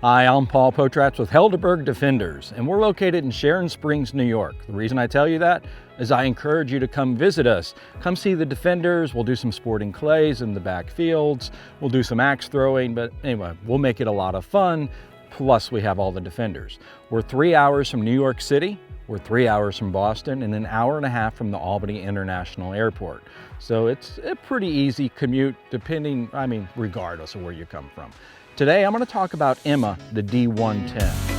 Hi, I'm Paul Potratz with Helderburg Defenders, and we're located in Sharon Springs, New York. The reason I tell you that is I encourage you to come visit us. Come see the Defenders. We'll do some sporting clays in the back fields. We'll do some axe throwing, but anyway, we'll make it a lot of fun. Plus, we have all the Defenders. We're 3 hours from New York City. We're 3 hours from Boston and an hour and a half from the Albany International Airport. So it's a pretty easy commute regardless of where you come from. Today, I'm going to talk about Emma, the D110.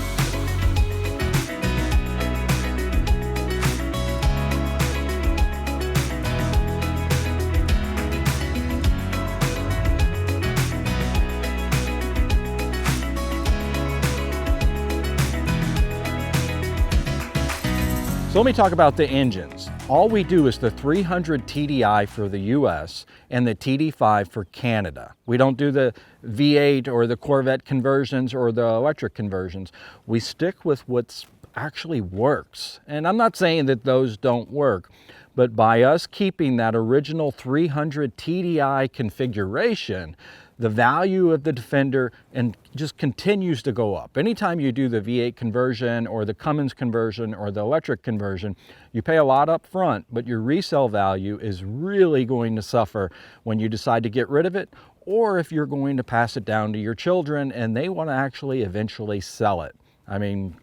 So let me talk about the engines. All we do is the 300 TDI for the US and the TD5 for Canada. We don't do the V8 or the Corvette conversions or the electric conversions. We stick with what's actually works. And I'm not saying that those don't work, but by us keeping that original 300 TDI configuration, the value of the Defender and just continues to go up. Anytime you do the V8 conversion or the Cummins conversion or the electric conversion, you pay a lot up front, but your resale value is really going to suffer when you decide to get rid of it, or if you're going to pass it down to your children and they want to actually eventually sell it. I mean,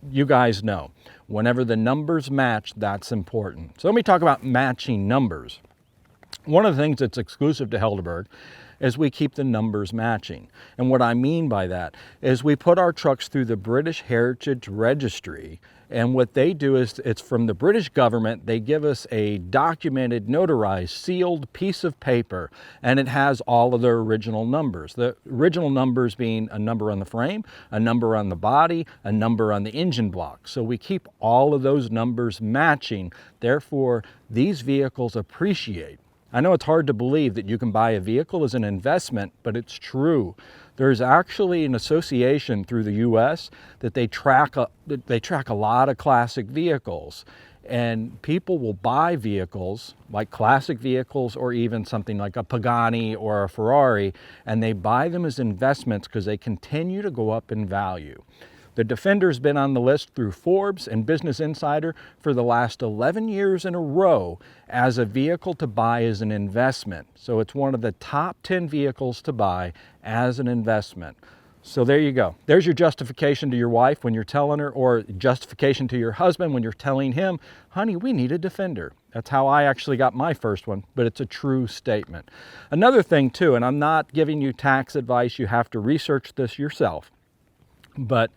you guys know, whenever the numbers match, that's important. So let me talk about matching numbers. One of the things that's exclusive to Helderburg is we keep the numbers matching. And what I mean by that is we put our trucks through the British Heritage Registry, and what they do is it's from the British government. They give us a documented, notarized, sealed piece of paper, and it has all of their original numbers. The original numbers being a number on the frame, a number on the body, a number on the engine block. So we keep all of those numbers matching. Therefore, these vehicles appreciate. I know it's hard to believe that you can buy a vehicle as an investment, but it's true. There's actually an association through the US that they track a lot of classic vehicles, and people will buy vehicles like classic vehicles or even something like a Pagani or a Ferrari, and they buy them as investments because they continue to go up in value. The Defender's been on the list through Forbes and Business Insider for the last 11 years in a row as a vehicle to buy as an investment. So it's one of the top 10 vehicles to buy as an investment. So there you go. There's your justification to your wife when you're telling her, or justification to your husband when you're telling him, honey, we need a Defender. That's how I actually got my first one, but it's a true statement. Another thing too, and I'm not giving you tax advice, you have to research this yourself, but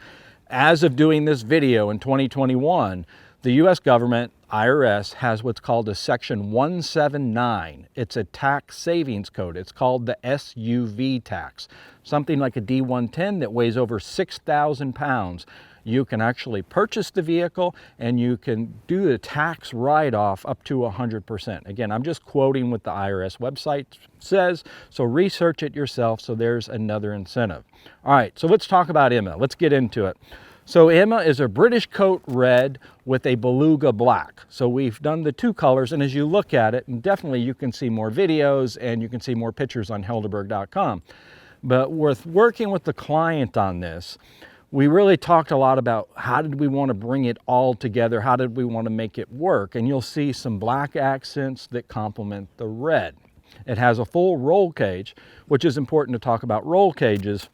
as of doing this video in 2021, the US government, IRS, has what's called a Section 179. It's a tax savings code. It's called the SUV tax. Something like a D110 that weighs over 6,000 pounds. You can actually purchase the vehicle and you can do the tax write-off up to 100%. Again, I'm just quoting what the IRS website says, so research it yourself. So there's another incentive. All right, so let's talk about Emma. Let's get into it. So Emma is a British coat red with a beluga black. So we've done the two colors, and as you look at it, and definitely you can see more videos and you can see more pictures on helderburg.com. But with working with the client on this, we really talked a lot about how did we want to bring it all together, how did we want to make it work, and you'll see some black accents that complement the red. It has a full roll cage, which is important to talk about roll cages,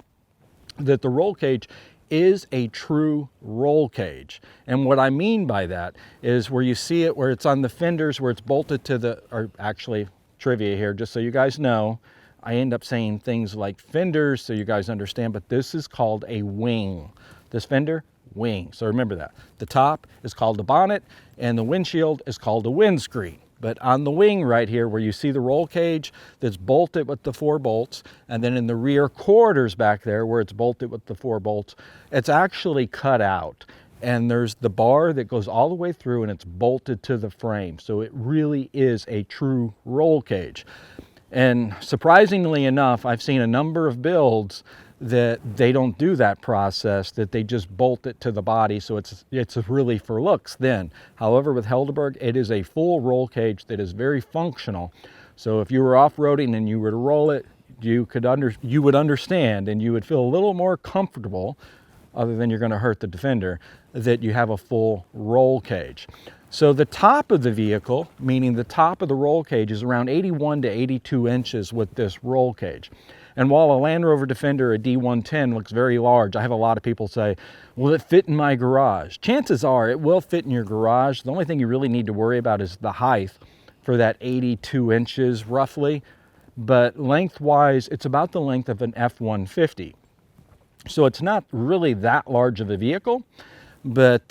that the roll cage is a true roll cage. And what I mean by that is where you see it, where it's on the fenders, where it's bolted to the, or actually trivia here, just so you guys know, I end up saying things like fenders so you guys understand, but this is called a wing. This fender, wing. So remember that. The top is called the bonnet and the windshield is called a windscreen. But on the wing right here where you see the roll cage that's bolted with the 4 bolts, and then in the rear quarters back there where it's bolted with the 4 bolts, it's actually cut out. And there's the bar that goes all the way through and it's bolted to the frame. So it really is a true roll cage. And surprisingly enough, I've seen a number of builds that they don't do that process, that they just bolt it to the body, so it's really for looks then. However, with Helderburg, it is a full roll cage that is very functional. So if you were off-roading and you were to roll it, you would understand and you would feel a little more comfortable, other than you're going to hurt the Defender, that you have a full roll cage. So the top of the vehicle, meaning the top of the roll cage, is around 81 to 82 inches with this roll cage. And while a Land Rover Defender, a D110, looks very large, I have a lot of people say, will it fit in my garage? Chances are it will fit in your garage. The only thing you really need to worry about is the height for that 82 inches roughly. But lengthwise, it's about the length of an F-150. So it's not really that large of a vehicle, but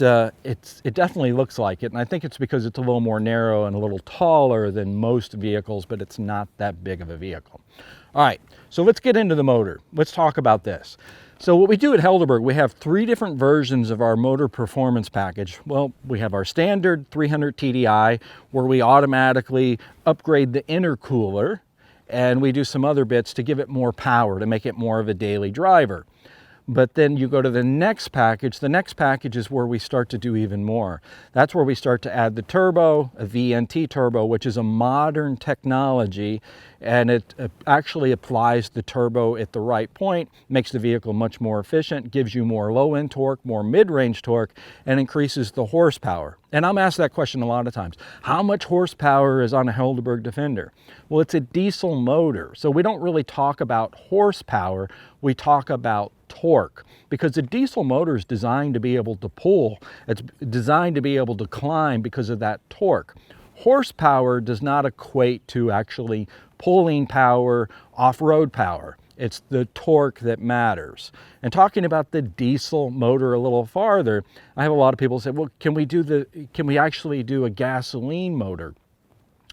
it definitely looks like it. And I think it's because it's a little more narrow and a little taller than most vehicles, but it's not that big of a vehicle. All right, so let's get into the motor. Let's talk about this. So what we do at Helderburg, we have 3 different versions of our motor performance package. Well, we have our standard 300 TDI, where we automatically upgrade the intercooler, and we do some other bits to give it more power, to make it more of a daily driver. But then you go to the next package. The next package is where we start to do even more. That's where we start to add the turbo, a VNT turbo, which is a modern technology, and it actually applies the turbo at the right point, makes the vehicle much more efficient, gives you more low-end torque, more mid-range torque, and increases the horsepower. And I'm asked that question a lot of times. How much horsepower is on a Helderburg Defender? Well, it's a diesel motor, so we don't really talk about horsepower, we talk about torque, because the diesel motor is designed to be able to pull. It's designed to be able to climb because of that torque. Horsepower does not equate to actually pulling power, off-road power. It's the torque that matters. And talking about the diesel motor a little farther, I have a lot of people say, well, can we actually do a gasoline motor?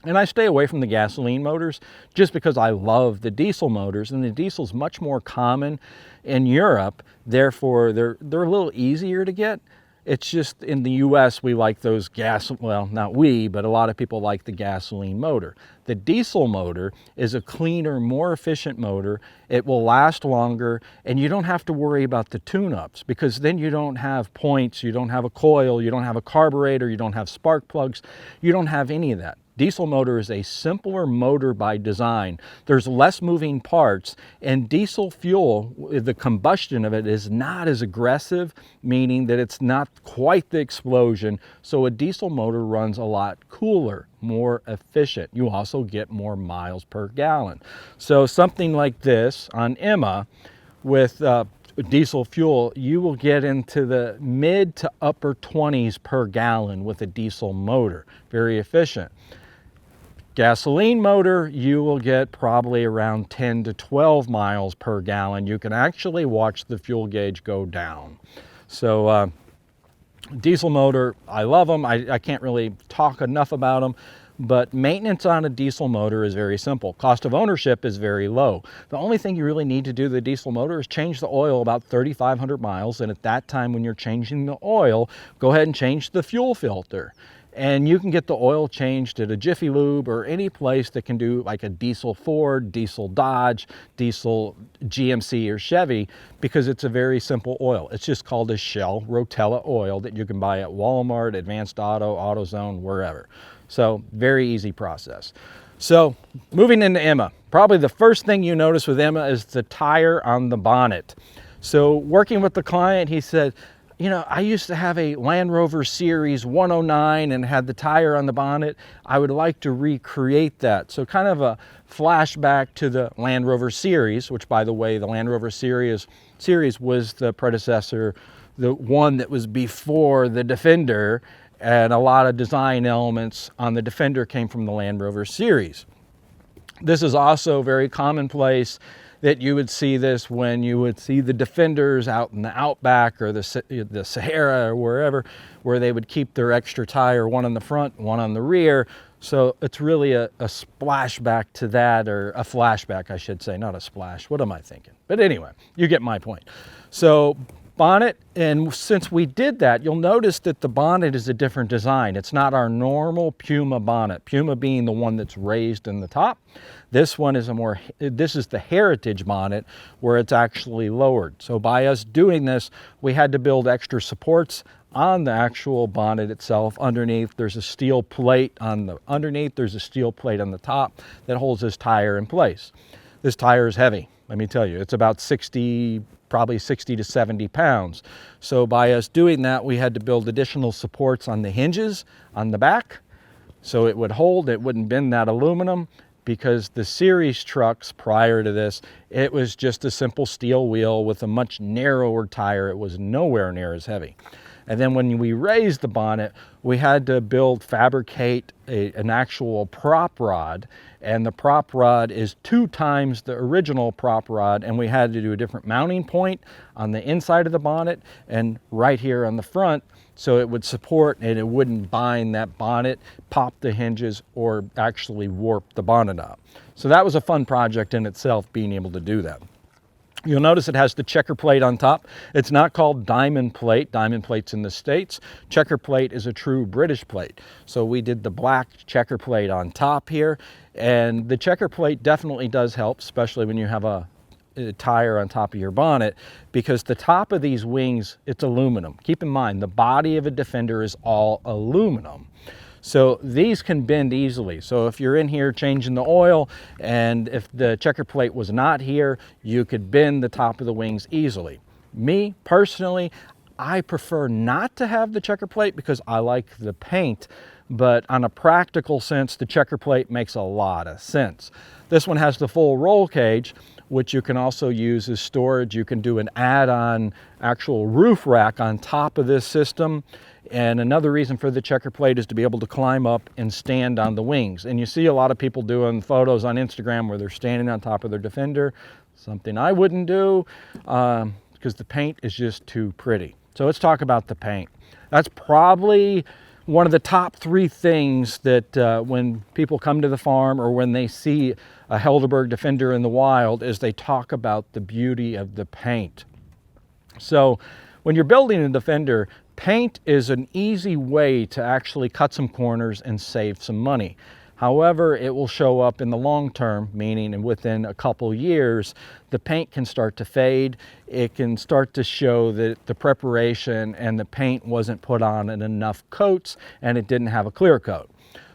And I stay away from the gasoline motors just because I love the diesel motors, and the diesel's much more common in Europe. Therefore, they're a little easier to get. It's just in the US, we like those well, not we, but a lot of people like the gasoline motor. The diesel motor is a cleaner, more efficient motor. It will last longer, and you don't have to worry about the tune-ups, because then you don't have points, you don't have a coil, you don't have a carburetor, you don't have spark plugs, you don't have any of that. Diesel motor is a simpler motor by design. There's less moving parts, and diesel fuel, the combustion of it is not as aggressive, meaning that it's not quite the explosion. So a diesel motor runs a lot cooler, more efficient. You also get more miles per gallon. So something like this on Emma with diesel fuel, you will get into the mid to upper 20s per gallon with a diesel motor. Very efficient. Gasoline motor, you will get probably around 10 to 12 miles per gallon. You can actually watch the fuel gauge go down. So diesel motor, I love them. I can't really talk enough about them, but maintenance on a diesel motor is very simple. Cost of ownership is very low. The only thing you really need to do to the diesel motor is change the oil about 3,500 miles, and at that time when you're changing the oil, go ahead and change the fuel filter. And you can get the oil changed at a Jiffy Lube or any place that can do like a diesel Ford, diesel Dodge, diesel GMC or Chevy, because it's a very simple oil. It's just called a Shell Rotella oil that you can buy at Walmart, Advanced Auto, AutoZone, wherever. So very easy process. So moving into Emma, probably the first thing you notice with Emma is the tire on the bonnet. So working with the client, he said, you know, I used to have a Land Rover Series 109 and had the tire on the bonnet. I would like to recreate that. So kind of a flashback to the Land Rover Series, which, by the way, the Land Rover Series was the predecessor, the one that was before the Defender, and a lot of design elements on the Defender came from the Land Rover Series. This is also very commonplace that you would see this when you would see the Defenders out in the Outback or the Sahara or wherever, where they would keep their extra tire, one on the front, one on the rear. So it's really a splashback to that, or a flashback, I should say, not a splash. What am I thinking? But anyway, you get my point. So bonnet, and since we did that, you'll notice that the bonnet is a different design. It's not our normal Puma bonnet, Puma being the one that's raised in the top. This one is this is the Heritage bonnet, where it's actually lowered. So by us doing this, we had to build extra supports on the actual bonnet itself. Underneath, there's a steel plate on the underneath, there's a steel plate on the top that holds this tire in place. This tire is heavy, let me tell you. It's about 60, probably 60 to 70 pounds. So by us doing that, we had to build additional supports on the hinges on the back so it would hold, it wouldn't bend that aluminum, because the series trucks prior to this, it was just a simple steel wheel with a much narrower tire. It was nowhere near as heavy. And then when we raised the bonnet, we had to fabricate an actual prop rod, and the prop rod is 2 times the original prop rod, and we had to do a different mounting point on the inside of the bonnet and right here on the front, so it would support and it wouldn't bind that bonnet, pop the hinges, or actually warp the bonnet up. So that was a fun project in itself, being able to do that. You'll notice it has the checker plate on top. It's not called diamond plate. Diamond plate's in the States. Checker plate is a true British plate. So we did the black checker plate on top here. And the checker plate definitely does help, especially when you have a tire on top of your bonnet, because the top of these wings, it's aluminum. Keep in mind, the body of a Defender is all aluminum. So these can bend easily. So if you're in here changing the oil, and if the checker plate was not here, you could bend the top of the wings easily. Me, personally, I prefer not to have the checker plate because I like the paint, but on a practical sense, the checker plate makes a lot of sense. This one has the full roll cage, which you can also use as storage. You can do an add-on actual roof rack on top of this system. And another reason for the checker plate is to be able to climb up and stand on the wings. And you see a lot of people doing photos on Instagram where they're standing on top of their Defender, something I wouldn't do because the paint is just too pretty. So let's talk about the paint. That's probably one of the top 3 things that when people come to the farm or when they see a Helderburg Defender in the wild, is they talk about the beauty of the paint. So when you're building a Defender, paint is an easy way to actually cut some corners and save some money. However, it will show up in the long term, meaning within a couple years, the paint can start to fade. It can start to show that the preparation and the paint wasn't put on in enough coats and it didn't have a clear coat.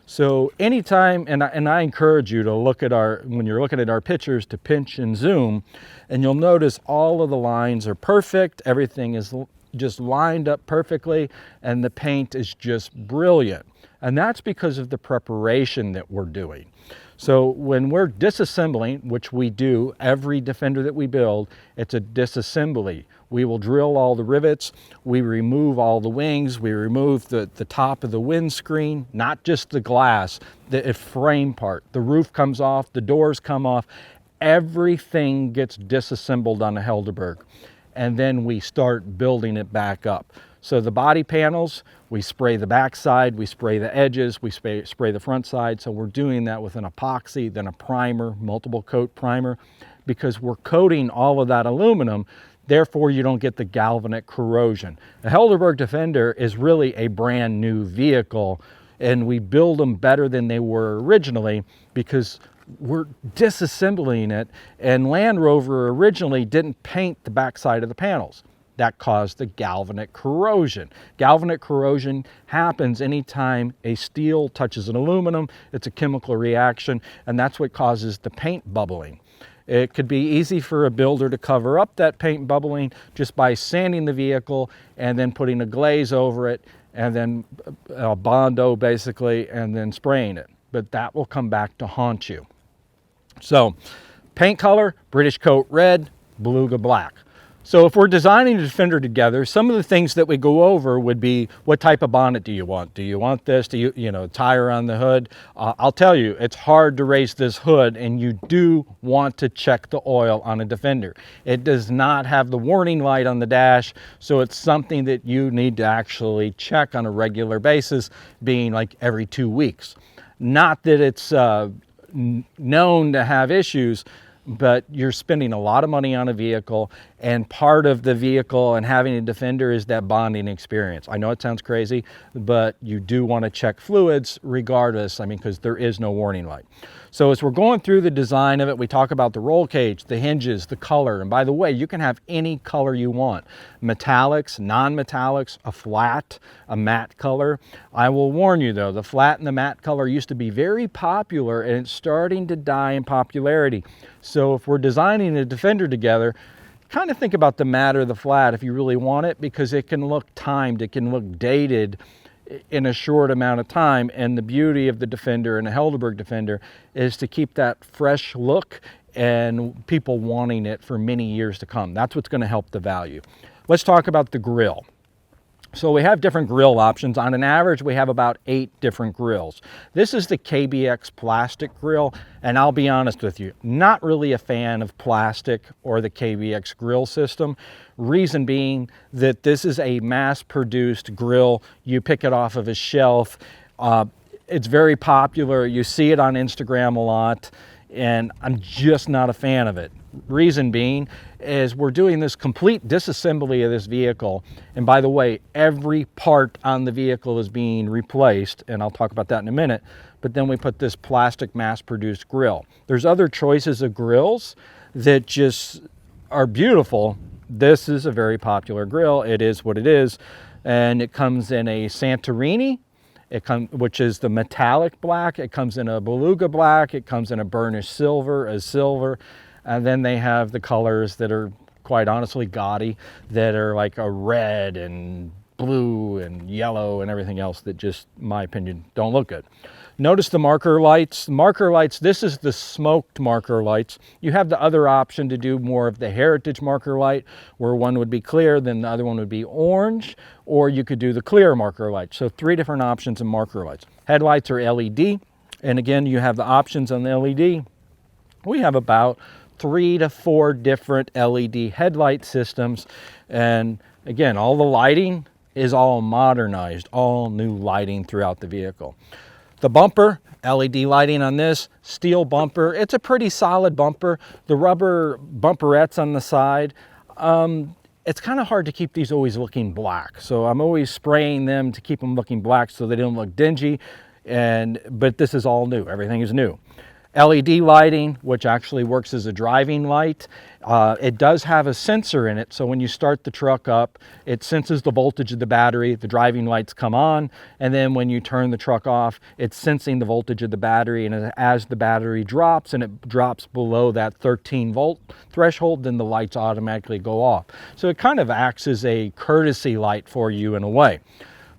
So anytime, and I encourage you to look at when you're looking at our pictures, to pinch and zoom, and you'll notice all of the lines are perfect. Everything is just lined up perfectly, and the paint is just brilliant. And that's because of the preparation that we're doing. So when we're disassembling, which we do, every Defender that we build, it's a disassembly. We will drill all the rivets, we remove all the wings, we remove the top of the windscreen, not just the glass, the frame part. The roof comes off, the doors come off, everything gets disassembled on a Helderburg. And then we start building it back up. So the body panels, we spray the back side, we spray the edges, we spray the front side. So we're doing that with an epoxy, then a primer, multiple coat primer, because we're coating all of that aluminum. Therefore, you don't get the galvanic corrosion. A Helderburg Defender is really a brand new vehicle, and we build them better than they were originally because we're disassembling it, and Land Rover originally didn't paint the backside of the panels. That caused the galvanic corrosion. Galvanic corrosion happens anytime a steel touches an aluminum. It's a chemical reaction, and that's what causes the paint bubbling. It could be easy for a builder to cover up that paint bubbling just by sanding the vehicle and then putting a glaze over it and then a Bondo basically, and then spraying it. But that will come back to haunt you. So paint color, British Coat red, Beluga black. So if we're designing a Defender together, some of the things that we go over would be, what type of bonnet do you want? Do you want this? Do you know, tire on the hood? I'll tell you, it's hard to raise this hood, and you do want to check the oil on a Defender. It does not have the warning light on the dash, so it's something that you need to actually check on a regular basis, being like every 2 weeks. Not that it's known to have issues, but you're spending a lot of money on a vehicle, and part of the vehicle and having a Defender is that bonding experience. I know it sounds crazy, but you do want to check fluids regardless, I mean, because there is no warning light. So as we're going through the design of it, we talk about the roll cage, the hinges, the color, and by the way, you can have any color you want. Metallics, non-metallics, a flat, a matte color. I will warn you though, the flat and the matte color used to be very popular, and it's starting to die in popularity. So So if we're designing a Defender together, kind of think about the matte or the flat if you really want it, because it can look timed, it can look dated in a short amount of time. And the beauty of the Defender and a Helderburg Defender is to keep that fresh look and people wanting it for many years to come. That's what's going to help the value. Let's talk about the grill. So we have different grill options. On an average, we have about 8 different grills. This is the Kbx Plastic Grill, and I'll be honest with you, not really a fan of plastic or the Kbx grill system. Reason being that this is a mass-produced grill. You pick it off of a shelf. It's very popular. You see it on Instagram a lot, and I'm just not a fan of it. Reason being is we're doing this complete disassembly of this vehicle, and by the way, every part on the vehicle is being replaced, and I'll talk about that in a minute. But then we put this plastic mass-produced grill. There's other choices of grills that just are beautiful. This is a very popular grill. It is what it is, and it comes in a Santorini, which is the metallic black. It comes in a beluga black. It comes in a burnished silver, and then they have the colors that are quite honestly gaudy, that are like a red and blue and yellow and everything else that just, in my opinion, don't look good. Notice the marker lights. Marker lights, this is the smoked marker lights. You have the other option to do more of the heritage marker light, where one would be clear, then the other one would be orange, or you could do the clear marker light. So 3 different options of marker lights. Headlights are LED, and again, you have the options on the LED. We have about 3 to 4 different LED headlight systems, and again, all the lighting is all modernized, all new lighting throughout the vehicle. The bumper, LED lighting on this, steel bumper. It's a pretty solid bumper. The rubber bumperettes on the side, it's kind of hard to keep these always looking black. So I'm always spraying them to keep them looking black so they don't look dingy. But this is all new, everything is new. LED lighting, which actually works as a driving light. It does have a sensor in it, so when you start the truck up, it senses the voltage of the battery, the driving lights come on, and then when you turn the truck off, it's sensing the voltage of the battery, and as the battery drops, and it drops below that 13 volt threshold, then the lights automatically go off. So it kind of acts as a courtesy light for you in a way.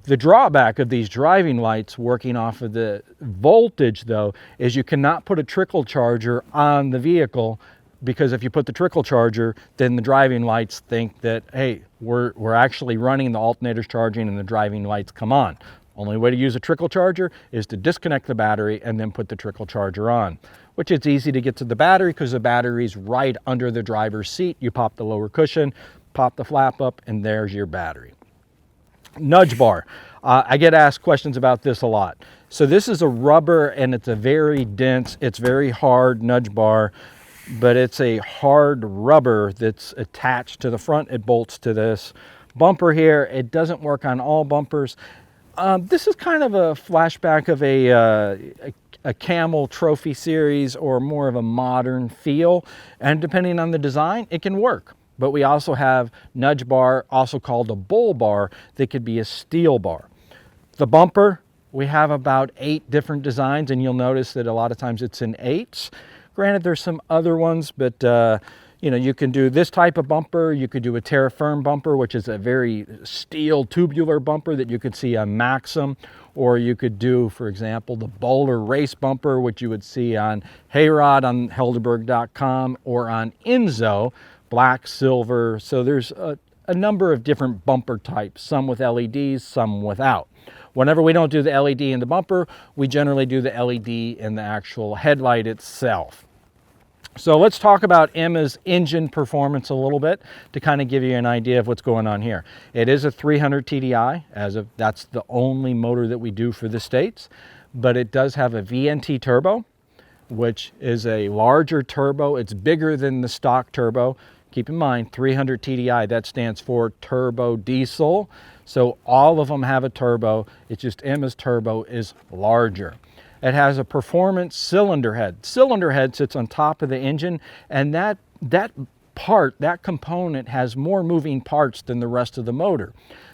The drawback of these driving lights working off of the voltage, though, is you cannot put a trickle charger on the vehicle, because if you put the trickle charger, then the driving lights think that, hey, we're actually running, the alternator's charging, and the driving lights come on. Only way to use a trickle charger is to disconnect the battery and then put the trickle charger on, which it's easy to get to the battery because the battery's right under the driver's seat. You pop the lower cushion, pop the flap up, and there's your battery. Nudge bar. I get asked questions about this a lot. So this is a rubber, and it's a very dense, it's very hard nudge bar, but it's a hard rubber that's attached to the front. It bolts to this bumper here. It doesn't work on all bumpers. This is kind of a flashback of a Camel Trophy series, or more of a modern feel, and depending on the design, it can work. But we also have nudge bar, also called a bull bar, that could be a steel bar. The bumper, we have about 8 different designs, and you'll notice that a lot of times it's in 8s. Granted, there's some other ones, but you know, you can do this type of bumper. You could do a Terra Firm bumper, which is a very steel tubular bumper that you could see on Maxim, or you could do, for example, the Bowler Race bumper, which you would see on Hayrod on Helderburg.com, or on Enzo, black, silver. So there's a number of different bumper types, some with LEDs, some without. Whenever we don't do the LED in the bumper, we generally do the LED in the actual headlight itself. So let's talk about Emma's engine performance a little bit to kind of give you an idea of what's going on here. It is a 300 TDI, that's the only motor that we do for the States, but it does have a VNT turbo, which is a larger turbo. It's bigger than the stock turbo. Keep in mind, 300 TDI, that stands for turbo diesel. So all of them have a turbo. It's just Emma's turbo is larger. It has a performance cylinder head. Cylinder head sits on top of the engine, and that part, that component has more moving parts than the rest of the motor.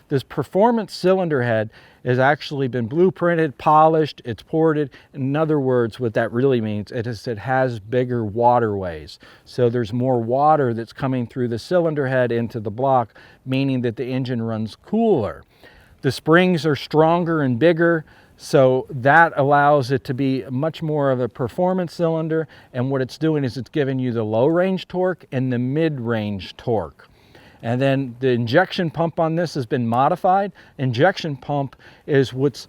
This performance cylinder head has actually been blueprinted, polished, it's ported. In other words, what that really means is it has bigger waterways. So there's more water that's coming through the cylinder head into the block, meaning that the engine runs cooler. The springs are stronger and bigger, so that allows it to be much more of a performance cylinder, and what it's doing is it's giving you the low range torque and the mid range torque. And then the injection pump on this has been modified. Injection pump is what's,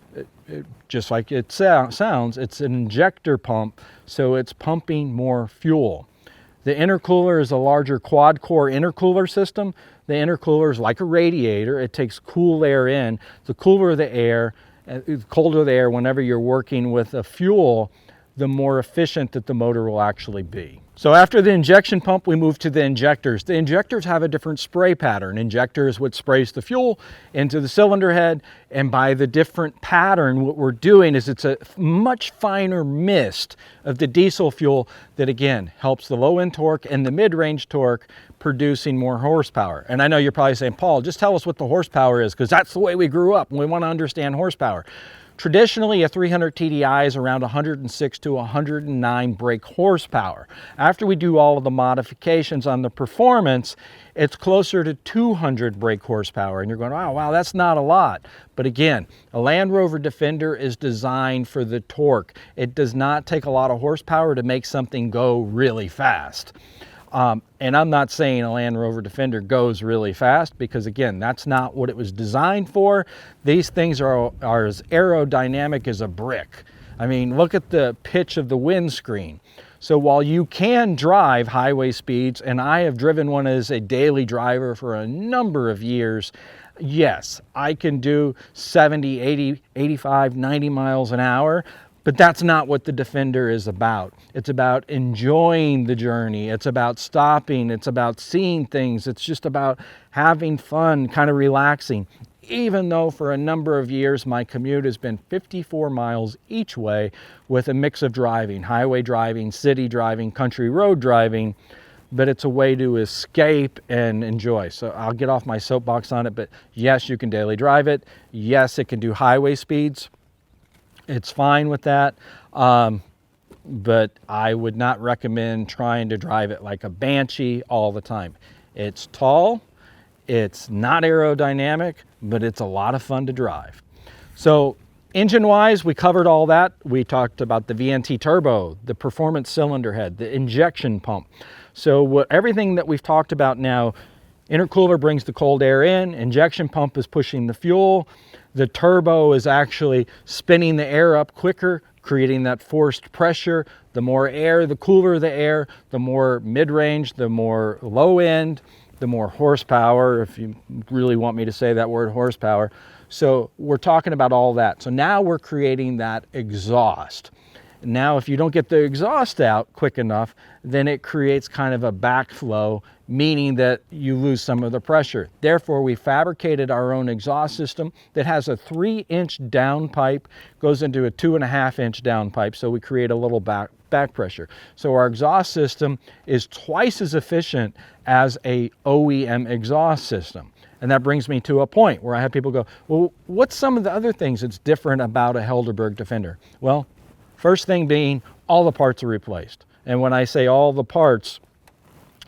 just like it sounds, it's an injector pump, so it's pumping more fuel. The intercooler is a larger quad core intercooler system. The intercooler is like a radiator. It takes cool air in. The cooler the air, colder the air whenever you're working with a fuel, the more efficient that the motor will actually be. So after the injection pump, we move to the injectors. The injectors have a different spray pattern. Injector is what sprays the fuel into the cylinder head, and by the different pattern, what we're doing is it's a much finer mist of the diesel fuel that again helps the low end torque and the mid-range torque, producing more horsepower. And I know you're probably saying, Paul, just tell us what the horsepower is, because that's the way we grew up and we want to understand horsepower. Traditionally, a 300 TDI is around 106 to 109 brake horsepower. After we do all of the modifications on the performance, it's closer to 200 brake horsepower. And you're going, oh, wow, that's not a lot. But again, a Land Rover Defender is designed for the torque. It does not take a lot of horsepower to make something go really fast. And I'm not saying a Land Rover Defender goes really fast, because again, that's not what it was designed for. These things are as aerodynamic as a brick. I mean, look at the pitch of the windscreen. So while you can drive highway speeds, and I have driven one as a daily driver for a number of years, yes, I can do 70, 80, 85, 90 miles an hour. But that's not what the Defender is about. It's about enjoying the journey. It's about stopping. It's about seeing things. It's just about having fun, kind of relaxing. Even though for a number of years my commute has been 54 miles each way with a mix of driving, highway driving, city driving, country road driving, but it's a way to escape and enjoy. So I'll get off my soapbox on it, but yes, you can daily drive it. Yes, it can do highway speeds. It's fine with that, but I would not recommend trying to drive it like a Banshee all the time. It's tall, it's not aerodynamic, but it's a lot of fun to drive. So engine-wise, we covered all that. We talked about the VNT turbo, the performance cylinder head, the injection pump. So everything that we've talked about now, intercooler brings the cold air in, injection pump is pushing the fuel, the turbo is actually spinning the air up quicker, creating that forced pressure. The more air, the cooler the air, the more mid-range, the more low end, the more horsepower, if you really want me to say that word, horsepower. So we're talking about all that. So now we're creating that exhaust. Now, if you don't get the exhaust out quick enough, then it creates kind of a backflow, meaning that you lose some of the pressure. Therefore, we fabricated our own exhaust system that has a 3-inch downpipe, goes into a 2.5-inch downpipe, so we create a little back pressure. So our exhaust system is twice as efficient as a OEM exhaust system. And that brings me to a point where I have people go, well, what's some of the other things that's different about a Helderburg Defender? Well, first thing being, all the parts are replaced. And when I say all the parts,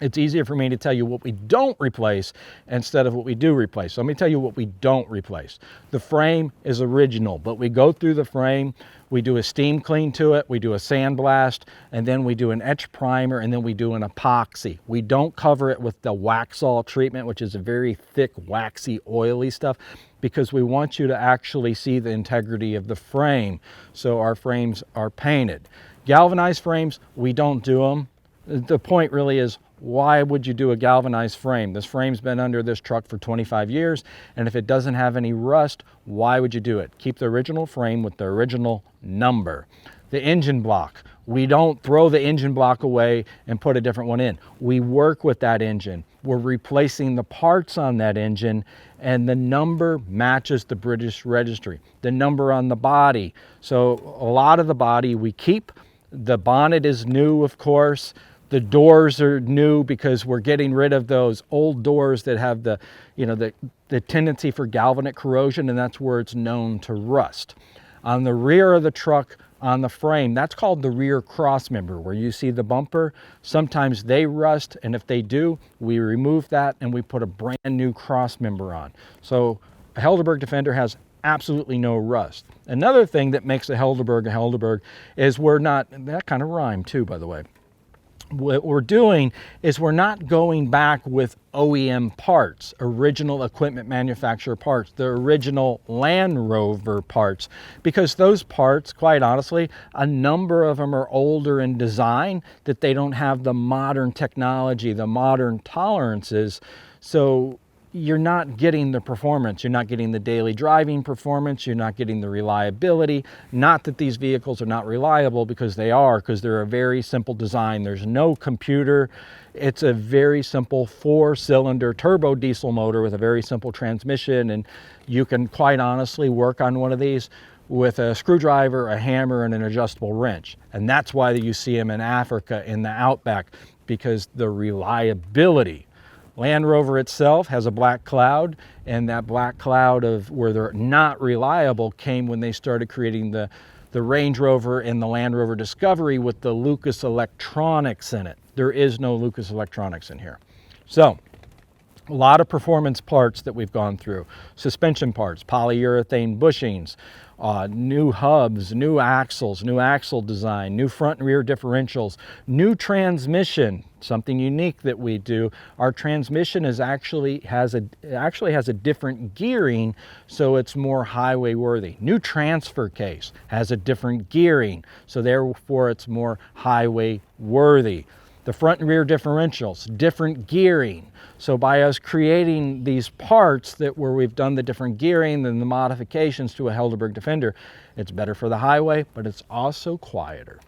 it's easier for me to tell you what we don't replace instead of what we do replace. So let me tell you what we don't replace. The frame is original, but we go through the frame, we do a steam clean to it, we do a sandblast, and then we do an etch primer, and then we do an epoxy. We don't cover it with the Waxall treatment, which is a very thick, waxy, oily stuff, because we want you to actually see the integrity of the frame. So our frames are painted. Galvanized frames, we don't do them. The point really is, why would you do a galvanized frame? This frame's been under this truck for 25 years, and if it doesn't have any rust, why would you do it? Keep the original frame with the original number. The engine block, we don't throw the engine block away and put a different one in. We work with that engine. We're replacing the parts on that engine, and the number matches the British registry. The number on the body. So a lot of the body we keep. The bonnet is new, of course. The doors are new because we're getting rid of those old doors that have the, you know, the tendency for galvanic corrosion, and that's where it's known to rust. On the rear of the truck, on the frame, that's called the rear cross member, where you see the bumper. Sometimes they rust, and if they do, we remove that and we put a brand new cross member on. So a Helderburg Defender has absolutely no rust. Another thing that makes a Helderburg is we're not, that kind of rhymed too, by the way. What we're doing is we're not going back with OEM parts, original equipment manufacturer parts, the original Land Rover parts, because those parts, quite honestly, a number of them are older in design, that they don't have the modern technology, the modern tolerances. So you're not getting the performance, you're not getting the daily driving performance, you're not getting the reliability. Not that these vehicles are not reliable, because they are, because they're a very simple design. There's no computer. It's a very simple 4-cylinder turbo diesel motor with a very simple transmission, and you can quite honestly work on one of these with a screwdriver, a hammer, and an adjustable wrench. And that's why you see them in Africa, in the outback, because the reliability. Land Rover itself has a black cloud, and that black cloud of where they're not reliable came when they started creating the Range Rover and the Land Rover Discovery with the Lucas electronics in it. There is no Lucas electronics in here. So a lot of performance parts that we've gone through. Suspension parts, polyurethane bushings, new hubs, new axles, new axle design, new front and rear differentials, new transmission. Something unique that we do, our transmission is actually has a different gearing, so it's more highway worthy. New transfer case has a different gearing, so therefore it's more highway worthy. The front and rear differentials, different gearing. So by us creating these parts that where we've done the different gearing and the modifications to a Helderburg Defender, it's better for the highway, but it's also quieter.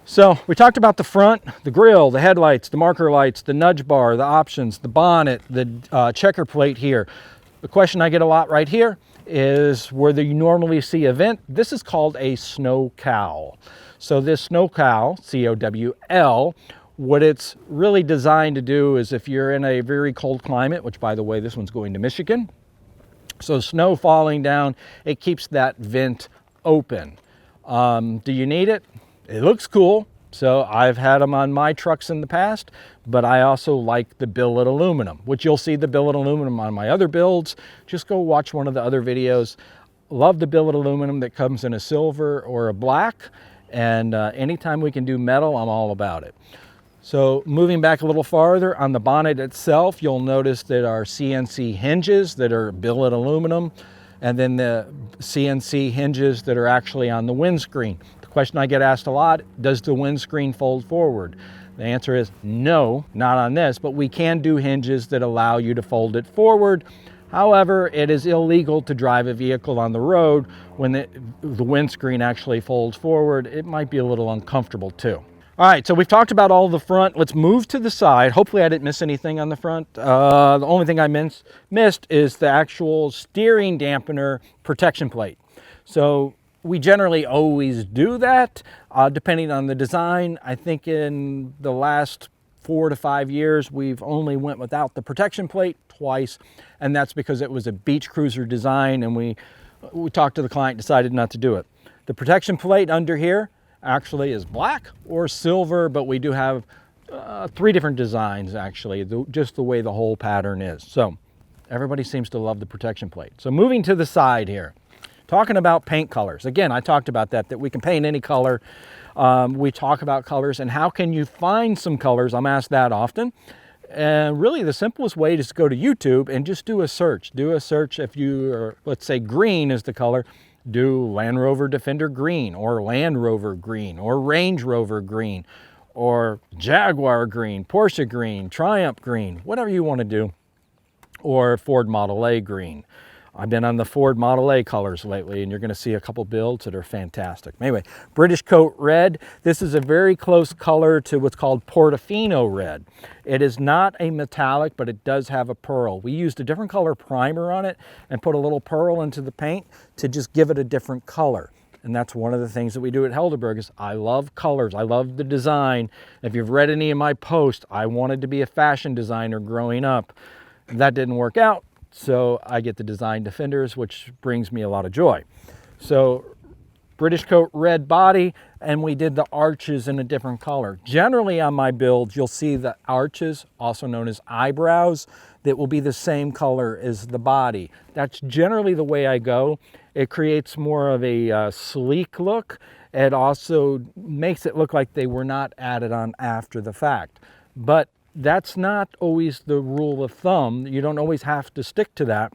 So we talked about the front, the grille, the headlights, the marker lights, the nudge bar, the options, the bonnet, the checker plate here. The question I get a lot right here is where you normally see a vent. This is called a snow cowl. So this snow cowl, C-O-W-L, what it's really designed to do is if you're in a very cold climate, which by the way, this one's going to Michigan, so snow falling down, it keeps that vent open. Do you need it? It looks cool, so I've had them on my trucks in the past, but I also like the billet aluminum, which you'll see the billet aluminum on my other builds. Just go watch one of the other videos. Love the billet aluminum that comes in a silver or a black, and anytime we can do metal, I'm all about it. So moving back a little farther, on the bonnet itself, you'll notice that our CNC hinges that are billet aluminum, and then the CNC hinges that are actually on the windscreen. Question I get asked a lot, does the windscreen fold forward? The answer is no, not on this, but we can do hinges that allow you to fold it forward. However, it is illegal to drive a vehicle on the road when the windscreen actually folds forward. It might be a little uncomfortable too. All right, so we've talked about all the front. Let's move to the side. Hopefully I didn't miss anything on the front. The only thing I missed is the actual steering dampener protection plate. So we generally always do that, depending on the design. I think in the last 4 to 5 years, we've only went without the protection plate twice, and that's because it was a beach cruiser design, and we talked to the client, decided not to do it. The protection plate under here actually is black or silver, but we do have 3 different designs actually, just the way the whole pattern is. So everybody seems to love the protection plate. So moving to the side here. Talking about paint colors. Again, I talked about that we can paint any color. We talk about colors and how can you find some colors. I'm asked that often. And really the simplest way is to go to YouTube and just do a search. Do a search if you are, let's say green is the color, do Land Rover Defender green or Land Rover green or Range Rover green or Jaguar green, Porsche green, Triumph green, whatever you want to do, or Ford Model A green. I've been on the Ford Model A colors lately, and you're going to see a couple builds that are fantastic. Anyway, British Coat Red. This is a very close color to what's called Portofino Red. It is not a metallic, but it does have a pearl. We used a different color primer on it and put a little pearl into the paint to just give it a different color. And that's one of the things that we do at Helderburg is I love colors. I love the design. If you've read any of my posts, I wanted to be a fashion designer growing up. That didn't work out, so I get to design Defenders, which brings me a lot of joy. So British coat red body, and we did the arches in a different color. Generally on my builds, you'll see the arches, also known as eyebrows, that will be the same color as the body. That's generally the way I go. It creates more of a sleek look. It also makes it look like they were not added on after the fact. But that's not always the rule of thumb. You don't always have to stick to that,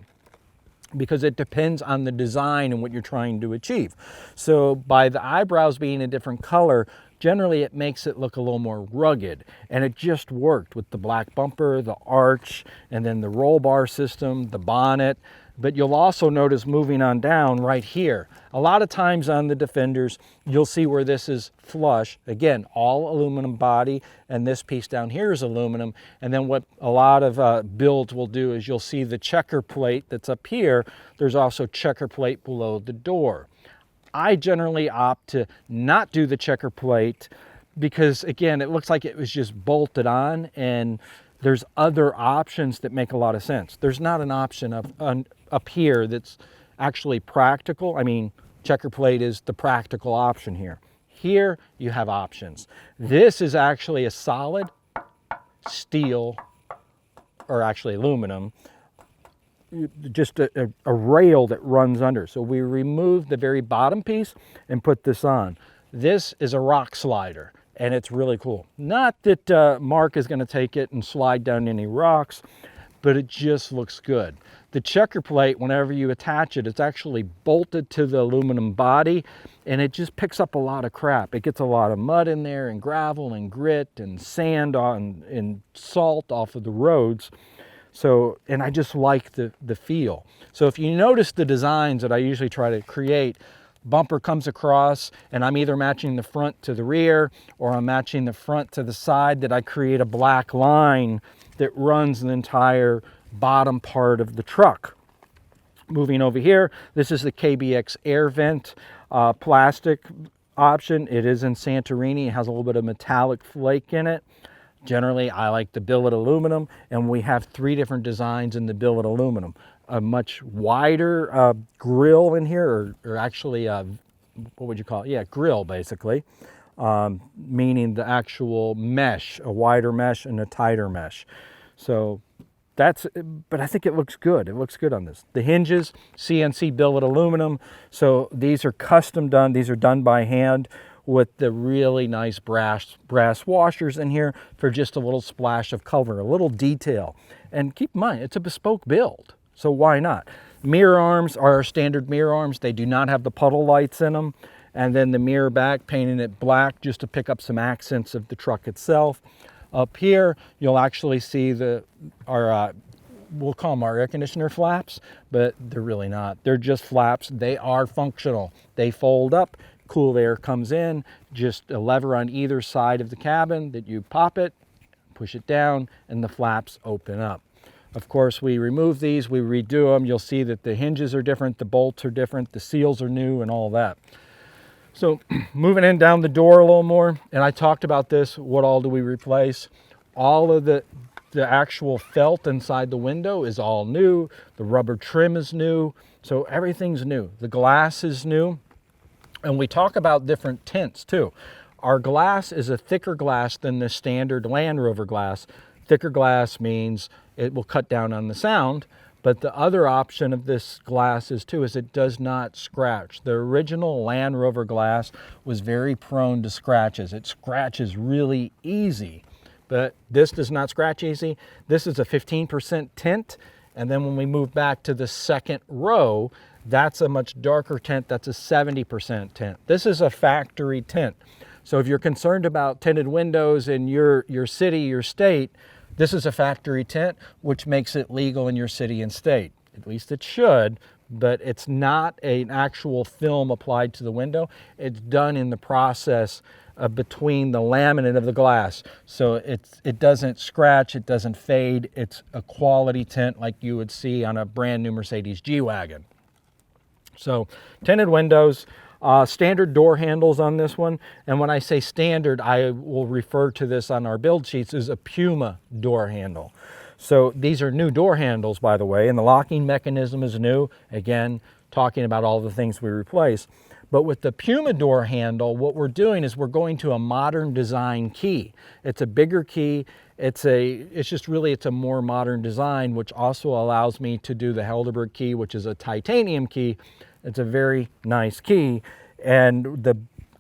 because it depends on the design and what you're trying to achieve. So by the eyebrows being a different color, generally it makes it look a little more rugged, and it just worked with the black bumper, the arch, and then the roll bar system, the bonnet. But you'll also notice moving on down right here, a lot of times on the Defenders, you'll see where this is flush. Again, all aluminum body, and this piece down here is aluminum. And then what a lot of builds will do is you'll see the checker plate that's up here. There's also checker plate below the door. I generally opt to not do the checker plate because, again, it looks like it was just bolted on, and there's other options that make a lot of sense. There's not an option up here that's actually practical. I mean, checker plate is the practical option here. Here you have options. This is actually a solid steel, or actually aluminum, just a rail that runs under. So we removed the very bottom piece and put this on. This is a rock slider, and it's really cool. Not that Mark is going to take it and slide down any rocks, but it just looks good. The checker plate, whenever you attach it, it's actually bolted to the aluminum body, and it just picks up a lot of crap. It gets a lot of mud in there, and gravel and grit and sand and salt off of the roads. So, and I just like the feel. So if you notice the designs that I usually try to create, bumper comes across and I'm either matching the front to the rear or I'm matching the front to the side, that I create a black line that runs the entire bottom part of the truck. Moving over here, this is the Kbx Air Vent Plastic option. It is in Santorini. It has a little bit of metallic flake in it. Generally, I like the billet aluminum, and we have 3 different designs in the billet aluminum. A much wider grill in here, or actually, what would you call it? Yeah, grill, basically, meaning the actual mesh, a wider mesh and a tighter mesh. So that's, but I think it looks good. It looks good on this. The hinges, CNC billet aluminum. So these are custom done. These are done by hand, with the really nice brass washers in here for just a little splash of color, a little detail. And keep in mind, it's a bespoke build, so why not? Mirror arms are our standard mirror arms. They do not have the puddle lights in them. And then the mirror back, painting it black just to pick up some accents of the truck itself. Up here, you'll actually see our we'll call them our air conditioner flaps, but they're really not. They're just flaps. They are functional. They fold up. Cool air comes in, just a lever on either side of the cabin that you pop it, push it down, and the flaps open up. Of course, we remove these, we redo them. You'll see that the hinges are different, the bolts are different, the seals are new, and all that. So moving in down the door a little more, and I talked about this, what all do we replace? All of the actual felt inside the window is all new. The rubber trim is new, so everything's new. The glass is new. And we talk about different tints too. Our glass is a thicker glass than the standard Land Rover glass. Thicker glass means it will cut down on the sound, but the other option of this glass is it does not scratch. The original Land Rover glass was very prone to scratches. It scratches really easy, but this does not scratch easy. This is a 15% tint, and then when we move back to the second row, that's a much darker tint. That's a 70% tint. This is a factory tint. So if you're concerned about tinted windows in your city, your state, this is a factory tint, which makes it legal in your city and state. At least it should, but it's not an actual film applied to the window. It's done in the process between the laminate of the glass. So it doesn't scratch, it doesn't fade. It's a quality tint like you would see on a brand new Mercedes G-Wagon. So tinted windows, Standard door handles on this one. And when I say standard, I will refer to this on our build sheets as a Puma door handle. So these are new door handles, by the way, and the locking mechanism is new. Again, talking about all the things we replace. But with the Puma door handle, what we're doing is we're going to a modern design key. It's a bigger key. It's a more modern design, which also allows me to do the Helderburg key, which is a titanium key. It's a very nice key. And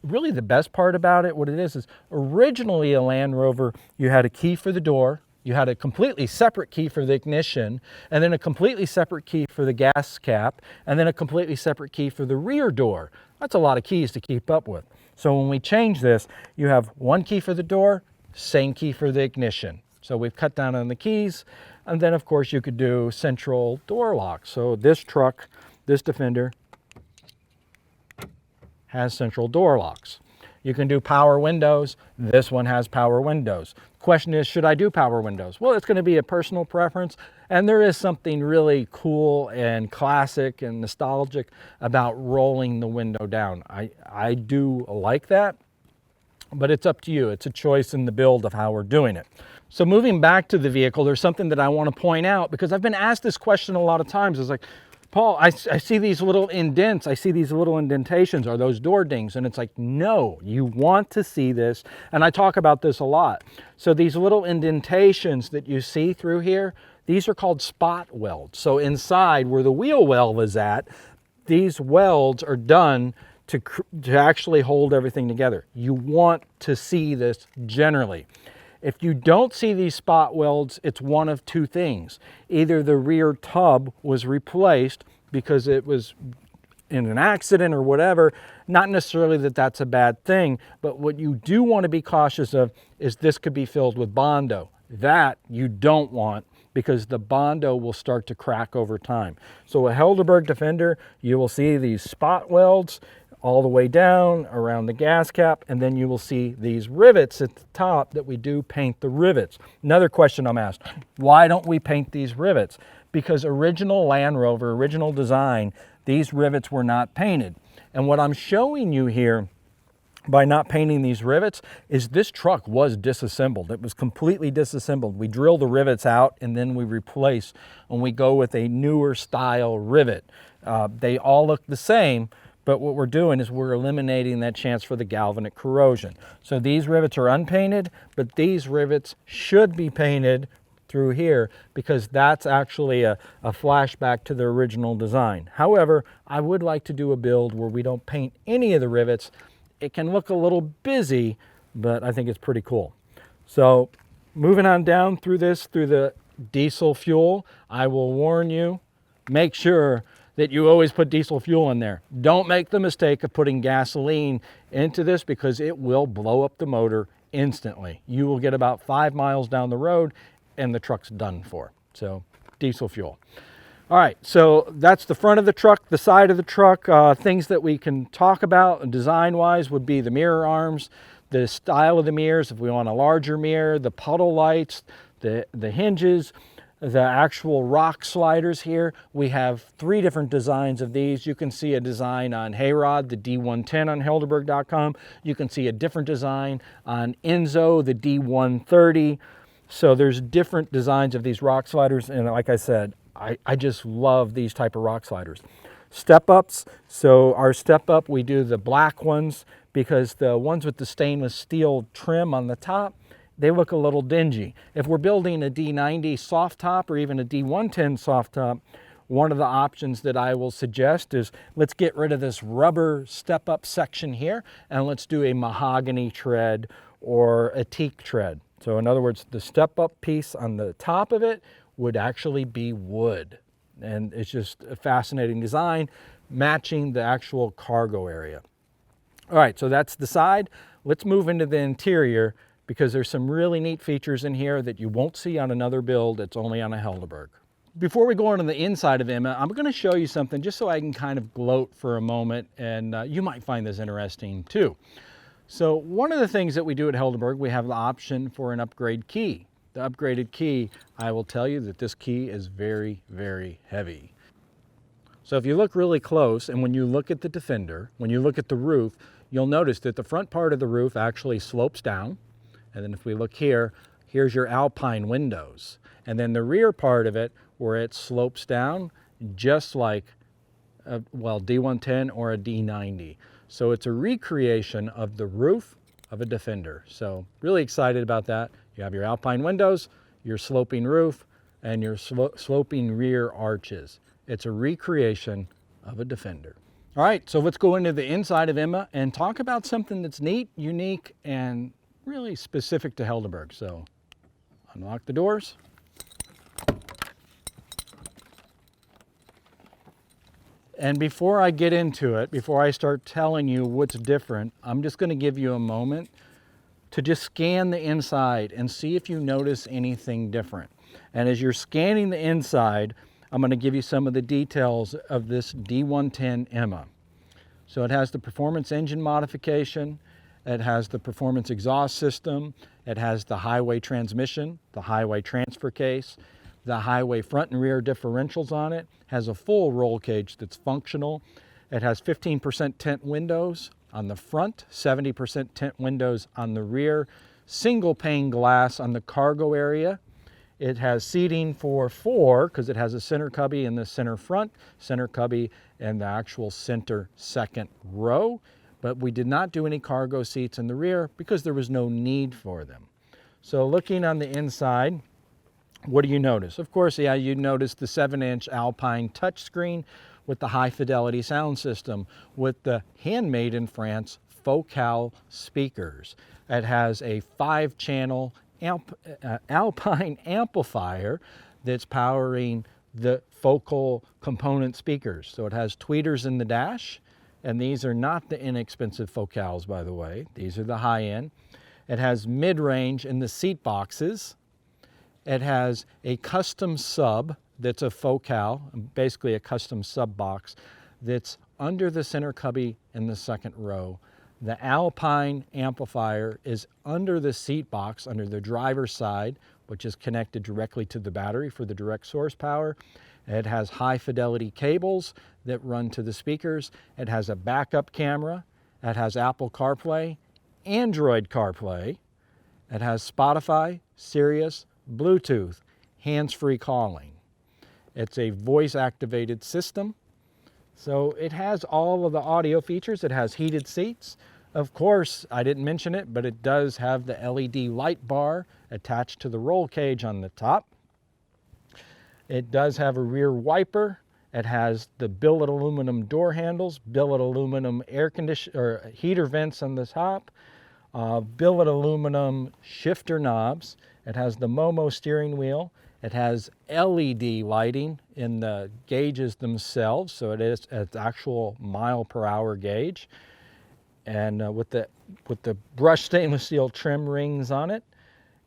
really the best part about it, what it is originally a Land Rover, you had a key for the door, you had a completely separate key for the ignition, and then a completely separate key for the gas cap, and then a completely separate key for the rear door. That's a lot of keys to keep up with. So when we change this, you have one key for the door, same key for the ignition. So we've cut down on the keys, and then of course you could do central door locks. So this truck, this Defender, has central door locks. You can do power windows. This one has power windows. Question is, should I do power windows? Well, it's going to be a personal preference, and there is something really cool and classic and nostalgic about rolling the window down. I do like that, but it's up to you. It's a choice in the build of how we're doing it. So moving back to the vehicle, there's something that I want to point out, because I've been asked this question a lot of times. It's like, Paul, I see these little indents, I see these little indentations. Are those door dings? And it's like, no, you want to see this. And I talk about this a lot. So these little indentations that you see through here, these are called spot welds. So inside where the wheel well is at, these welds are done to actually hold everything together. You want to see this generally. If you don't see these spot welds, it's one of two things. Either the rear tub was replaced because it was in an accident or whatever. Not necessarily that that's a bad thing, but what you do want to be cautious of is this could be filled with Bondo. That you don't want, because the Bondo will start to crack over time. So a Helderburg Defender, you will see these spot welds all the way down around the gas cap, and then you will see these rivets at the top that we do paint the rivets. Another question I'm asked, why don't we paint these rivets? Because original Land Rover, original design, these rivets were not painted. And what I'm showing you here by not painting these rivets is this truck was disassembled. It was completely disassembled. We drill the rivets out and then we replace, and we go with a newer style rivet. They all look the same, but what we're doing is we're eliminating that chance for the galvanic corrosion. So these rivets are unpainted, but these rivets should be painted through here, because that's actually a flashback to the original design. However, I would like to do a build where we don't paint any of the rivets. It can look a little busy, but I think it's pretty cool. So moving on down through this, through the diesel fuel, I will warn you, make sure that you always put diesel fuel in there. Don't make the mistake of putting gasoline into this, because it will blow up the motor instantly. You will get about 5 miles down the road and the truck's done for. So diesel fuel. All right, so that's the front of the truck. The side of the truck, things that we can talk about design-wise would be the mirror arms, the style of the mirrors, if we want a larger mirror, the puddle lights, the hinges, the actual rock sliders here. We have 3 different designs of these. You can see a design on Hayrod, the D110 on Helderburg.com. You can see a different design on Enzo, the D130. So there's different designs of these rock sliders, and like I said, I just love these type of rock sliders. Step ups, so our step up, we do the black ones, because the ones with the stainless steel trim on the top, they look a little dingy. If we're building a D90 soft top or even a D110 soft top, one of the options that I will suggest is let's get rid of this rubber step up section here, and let's do a mahogany tread or a teak tread. So in other words, the step up piece on the top of it would actually be wood. And it's just a fascinating design, matching the actual cargo area. All right, so that's the side. Let's move into the interior, because there's some really neat features in here that you won't see on another build. It's only on a Helderburg. Before we go on to the inside of him, I'm going to show you something just so I can kind of gloat for a moment, and you might find this interesting too. So one of the things that we do at Helderburg, we have the option for an upgrade key. The upgraded key, I will tell you that this key is very, very heavy. So if you look really close, and when you look at the Defender, when you look at the roof, you'll notice that the front part of the roof actually slopes down. And then if we look here, here's your Alpine windows. And then the rear part of it, where it slopes down, just like a, well, D110 or a D90. So it's a recreation of the roof of a Defender. So really excited about that. You have your Alpine windows, your sloping roof, and your sloping rear arches. It's a recreation of a Defender. All right, so let's go into the inside of Emma and talk about something that's neat, unique, and really specific to Helderburg. So unlock the doors. And before I get into it, before I start telling you what's different, I'm just going to give you a moment to just scan the inside and see if you notice anything different. And as you're scanning the inside, I'm going to give you some of the details of this D110 Emma. So it has the performance engine modification, it has the performance exhaust system, it has the highway transmission, the highway transfer case, the highway front and rear differentials on it, has a full roll cage that's functional. It has 15% tint windows on the front, 70% tint windows on the rear, single pane glass on the cargo area. It has seating for 4 because it has a center cubby in the center front, center cubby in the actual center second row. But we did not do any cargo seats in the rear because there was no need for them. So looking on the inside, what do you notice? Of course, yeah, you notice the 7-inch Alpine touchscreen with the high fidelity sound system with the handmade in France Focal speakers. It has a 5-channel Alpine amplifier that's powering the focal component speakers. So it has tweeters in the dash, and these are not the inexpensive Focals, by the way. These are the high-end. It has mid-range in the seat boxes. It has a custom sub that's a Focal, basically a custom sub box that's under the center cubby in the second row. The Alpine amplifier is under the seat box, under the driver's side, which is connected directly to the battery for the direct source power. It has high fidelity cables that run to the speakers. It has a backup camera. It has Apple CarPlay, Android CarPlay. It has Spotify, Sirius, Bluetooth, hands-free calling. It's a voice-activated system. So it has all of the audio features. It has heated seats. Of course, I didn't mention it, but it does have the LED light bar attached to the roll cage on the top. It does have a rear wiper. It has the billet aluminum door handles, billet aluminum air conditioner or heater vents on the top, billet aluminum shifter knobs. It has the Momo steering wheel. It has LED lighting in the gauges themselves, so it's actual mile per hour gauge. And with the brushed stainless steel trim rings on it.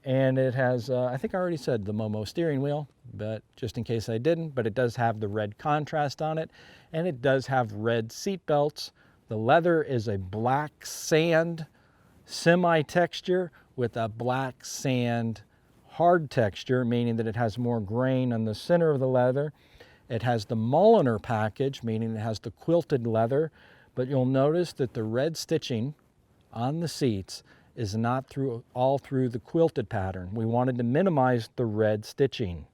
And it has, I think I already said the Momo steering wheel, but just in case I didn't, but it does have the red contrast on it, and it does have red seat belts. The leather is a black sand semi-texture with a black sand hard texture, meaning that it has more grain on the center of the leather. It has the Mulliner package, meaning it has the quilted leather, but you'll notice that the red stitching on the seats is not all through the quilted pattern. We wanted to minimize the red stitching.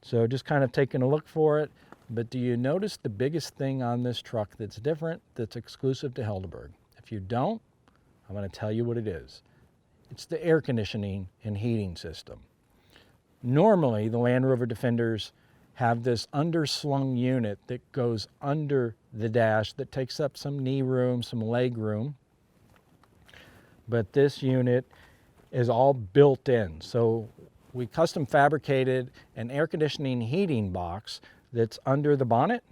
So just kind of taking a look for it. But do you notice the biggest thing on this truck that's different, that's exclusive to Helderburg? If you don't, I'm going to tell you what it is. It's the air conditioning and heating system. Normally, the Land Rover Defenders have this underslung unit that goes under the dash that takes up some knee room, some leg room. But this unit is all built in. So we custom fabricated an air conditioning heating box that's under the bonnet,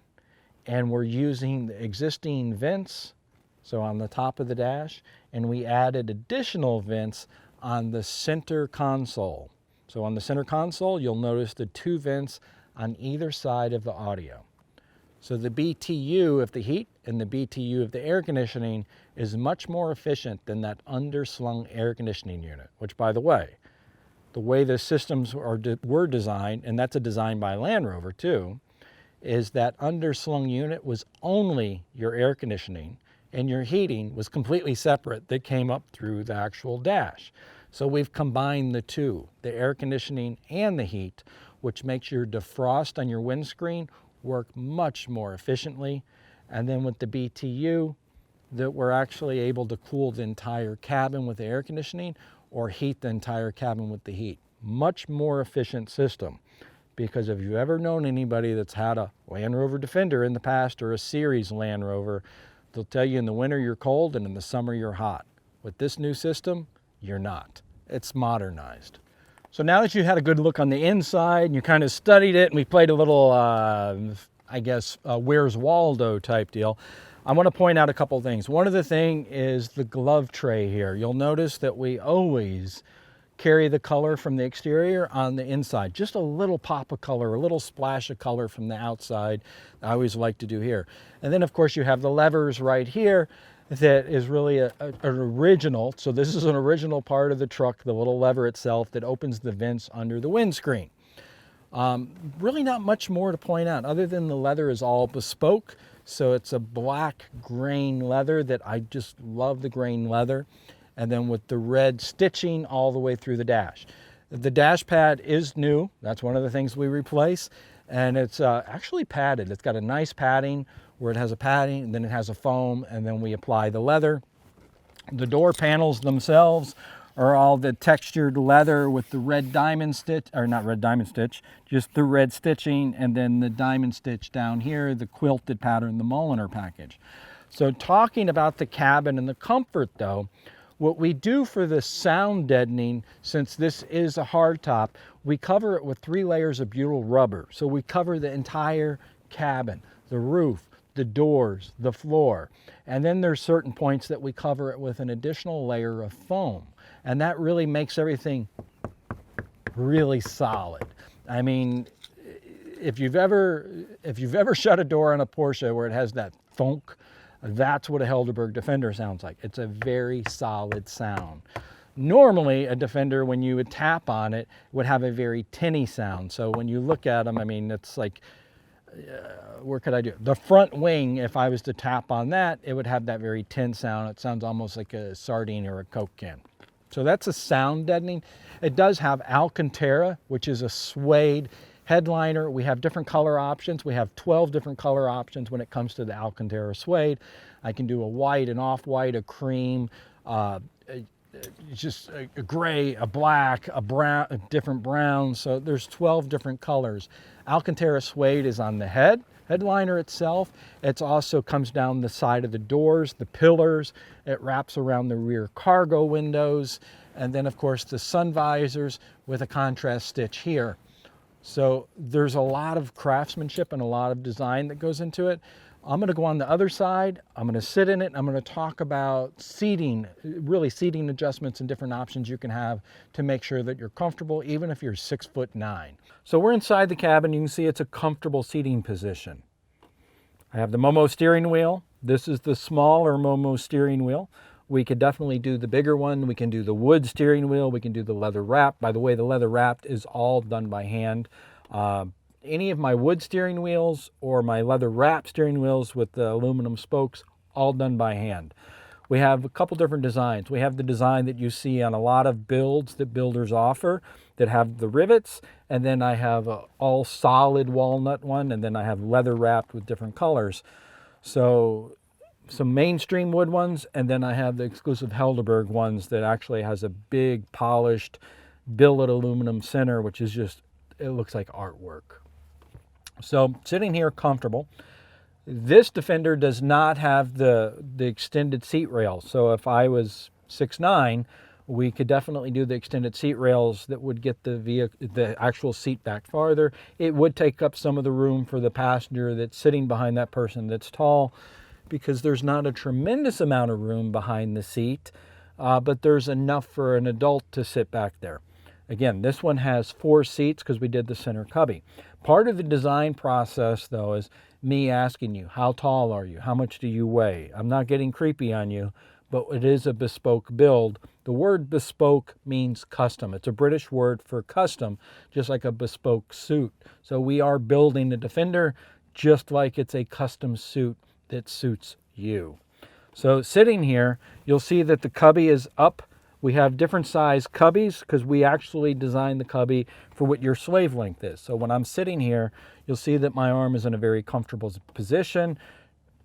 and we're using the existing vents, so on the top of the dash, and we added additional vents on the center console. So on the center console, you'll notice the 2 vents on either side of the audio. So the BTU of the heat and the BTU of the air conditioning is much more efficient than that underslung air conditioning unit, which, by the way the systems were designed, and that's a design by Land Rover too, is that underslung unit was only your air conditioning, and your heating was completely separate that came up through the actual dash. So we've combined the two, the air conditioning and the heat, which makes your defrost on your windscreen work much more efficiently. And then with the BTU, that we're actually able to cool the entire cabin with the air conditioning or heat the entire cabin with the heat. Much more efficient system. Because if you've ever known anybody that's had a Land Rover Defender in the past or a series Land Rover, they'll tell you in the winter you're cold and in the summer you're hot. With this new system, you're not. It's modernized. So now that you had a good look on the inside and you kind of studied it and we played a little, Where's Waldo type deal, I want to point out a couple things. One of the things is the glove tray here. You'll notice that we always carry the color from the exterior on the inside. Just a little pop of color, a little splash of color from the outside. I always like to do here. And then of course you have the levers right here that is really an original. So this is an original part of the truck, the little lever itself that opens the vents under the windscreen. Really not much more to point out other than the leather is all bespoke. So it's a black grain leather that I just love, the grain leather. And then with the red stitching all the way through the dash. The dash pad is new. That's one of the things we replace. And it's actually padded. It's got a nice padding where it has a padding, and then it has a foam, and then we apply the leather. The door panels themselves are all the textured leather with the red diamond stitch, or not red diamond stitch, just the red stitching, and then the diamond stitch down here, the quilted pattern, the Mulliner package. So talking about the cabin and the comfort though, what we do for the sound deadening, since this is a hardtop, we cover it with 3 layers of butyl rubber. So we cover the entire cabin, the roof, the doors, the floor. And then there's certain points that we cover it with an additional layer of foam. And that really makes everything really solid. I mean, if you've ever shut a door on a Porsche where it has that thunk, that's what a Helderburg Defender sounds like. It's a very solid sound. Normally, a Defender, when you would tap on it, would have a very tinny sound. So when you look at them, I mean, it's like, where could I do it? The front wing, if I was to tap on that, it would have that very tin sound. It sounds almost like a sardine or a Coke can. So that's a sound deadening. It does have Alcantara, which is a suede headliner. We have different color options. We have 12 different color options when it comes to the Alcantara suede. I can do a white, an off-white, a cream, just a gray, a black, a brown, a different browns. So there's 12 different colors. Alcantara suede is on the headliner itself. It also comes down the side of the doors, the pillars. It wraps around the rear cargo windows. And then of course the sun visors with a contrast stitch here. So there's a lot of craftsmanship and a lot of design that goes into it. I'm going to go on the other side. I'm going to sit in it. And I'm going to talk about seating, really seating adjustments and different options you can have to make sure that you're comfortable, even if you're 6'9". So we're inside the cabin. You can see it's a comfortable seating position. I have the Momo steering wheel. This is the smaller Momo steering wheel. We could definitely do the bigger one. We can do the wood steering wheel. We can do the leather wrap. By the way, the leather wrapped is all done by hand. Any of my wood steering wheels or my leather wrap steering wheels with the aluminum spokes, all done by hand. We have a couple different designs. We have the design that you see on a lot of builds that builders offer that have the rivets, and then I have a all solid walnut one, and then I have leather wrapped with different colors. So some mainstream wood ones, and then I have the exclusive Helderburg ones that actually has a big polished billet aluminum center, which is just, it looks like artwork. So sitting here comfortable. This Defender does not have the extended seat rails. So if I was 6'9", we could definitely do the extended seat rails that would get the actual seat back farther. It would take up some of the room for the passenger that's sitting behind that person that's tall, because there's not a tremendous amount of room behind the seat, but there's enough for an adult to sit back there. Again, this one has 4 seats because we did the center cubby. Part of the design process, though, is me asking you, how tall are you? How much do you weigh? I'm not getting creepy on you, but it is a bespoke build. The word bespoke means custom. It's a British word for custom, just like a bespoke suit. So we are building a Defender just like it's a custom suit that suits you. So sitting here, you'll see that the cubby is up. We have different size cubbies because we actually designed the cubby for what your slave length is. So when I'm sitting here, you'll see that my arm is in a very comfortable position,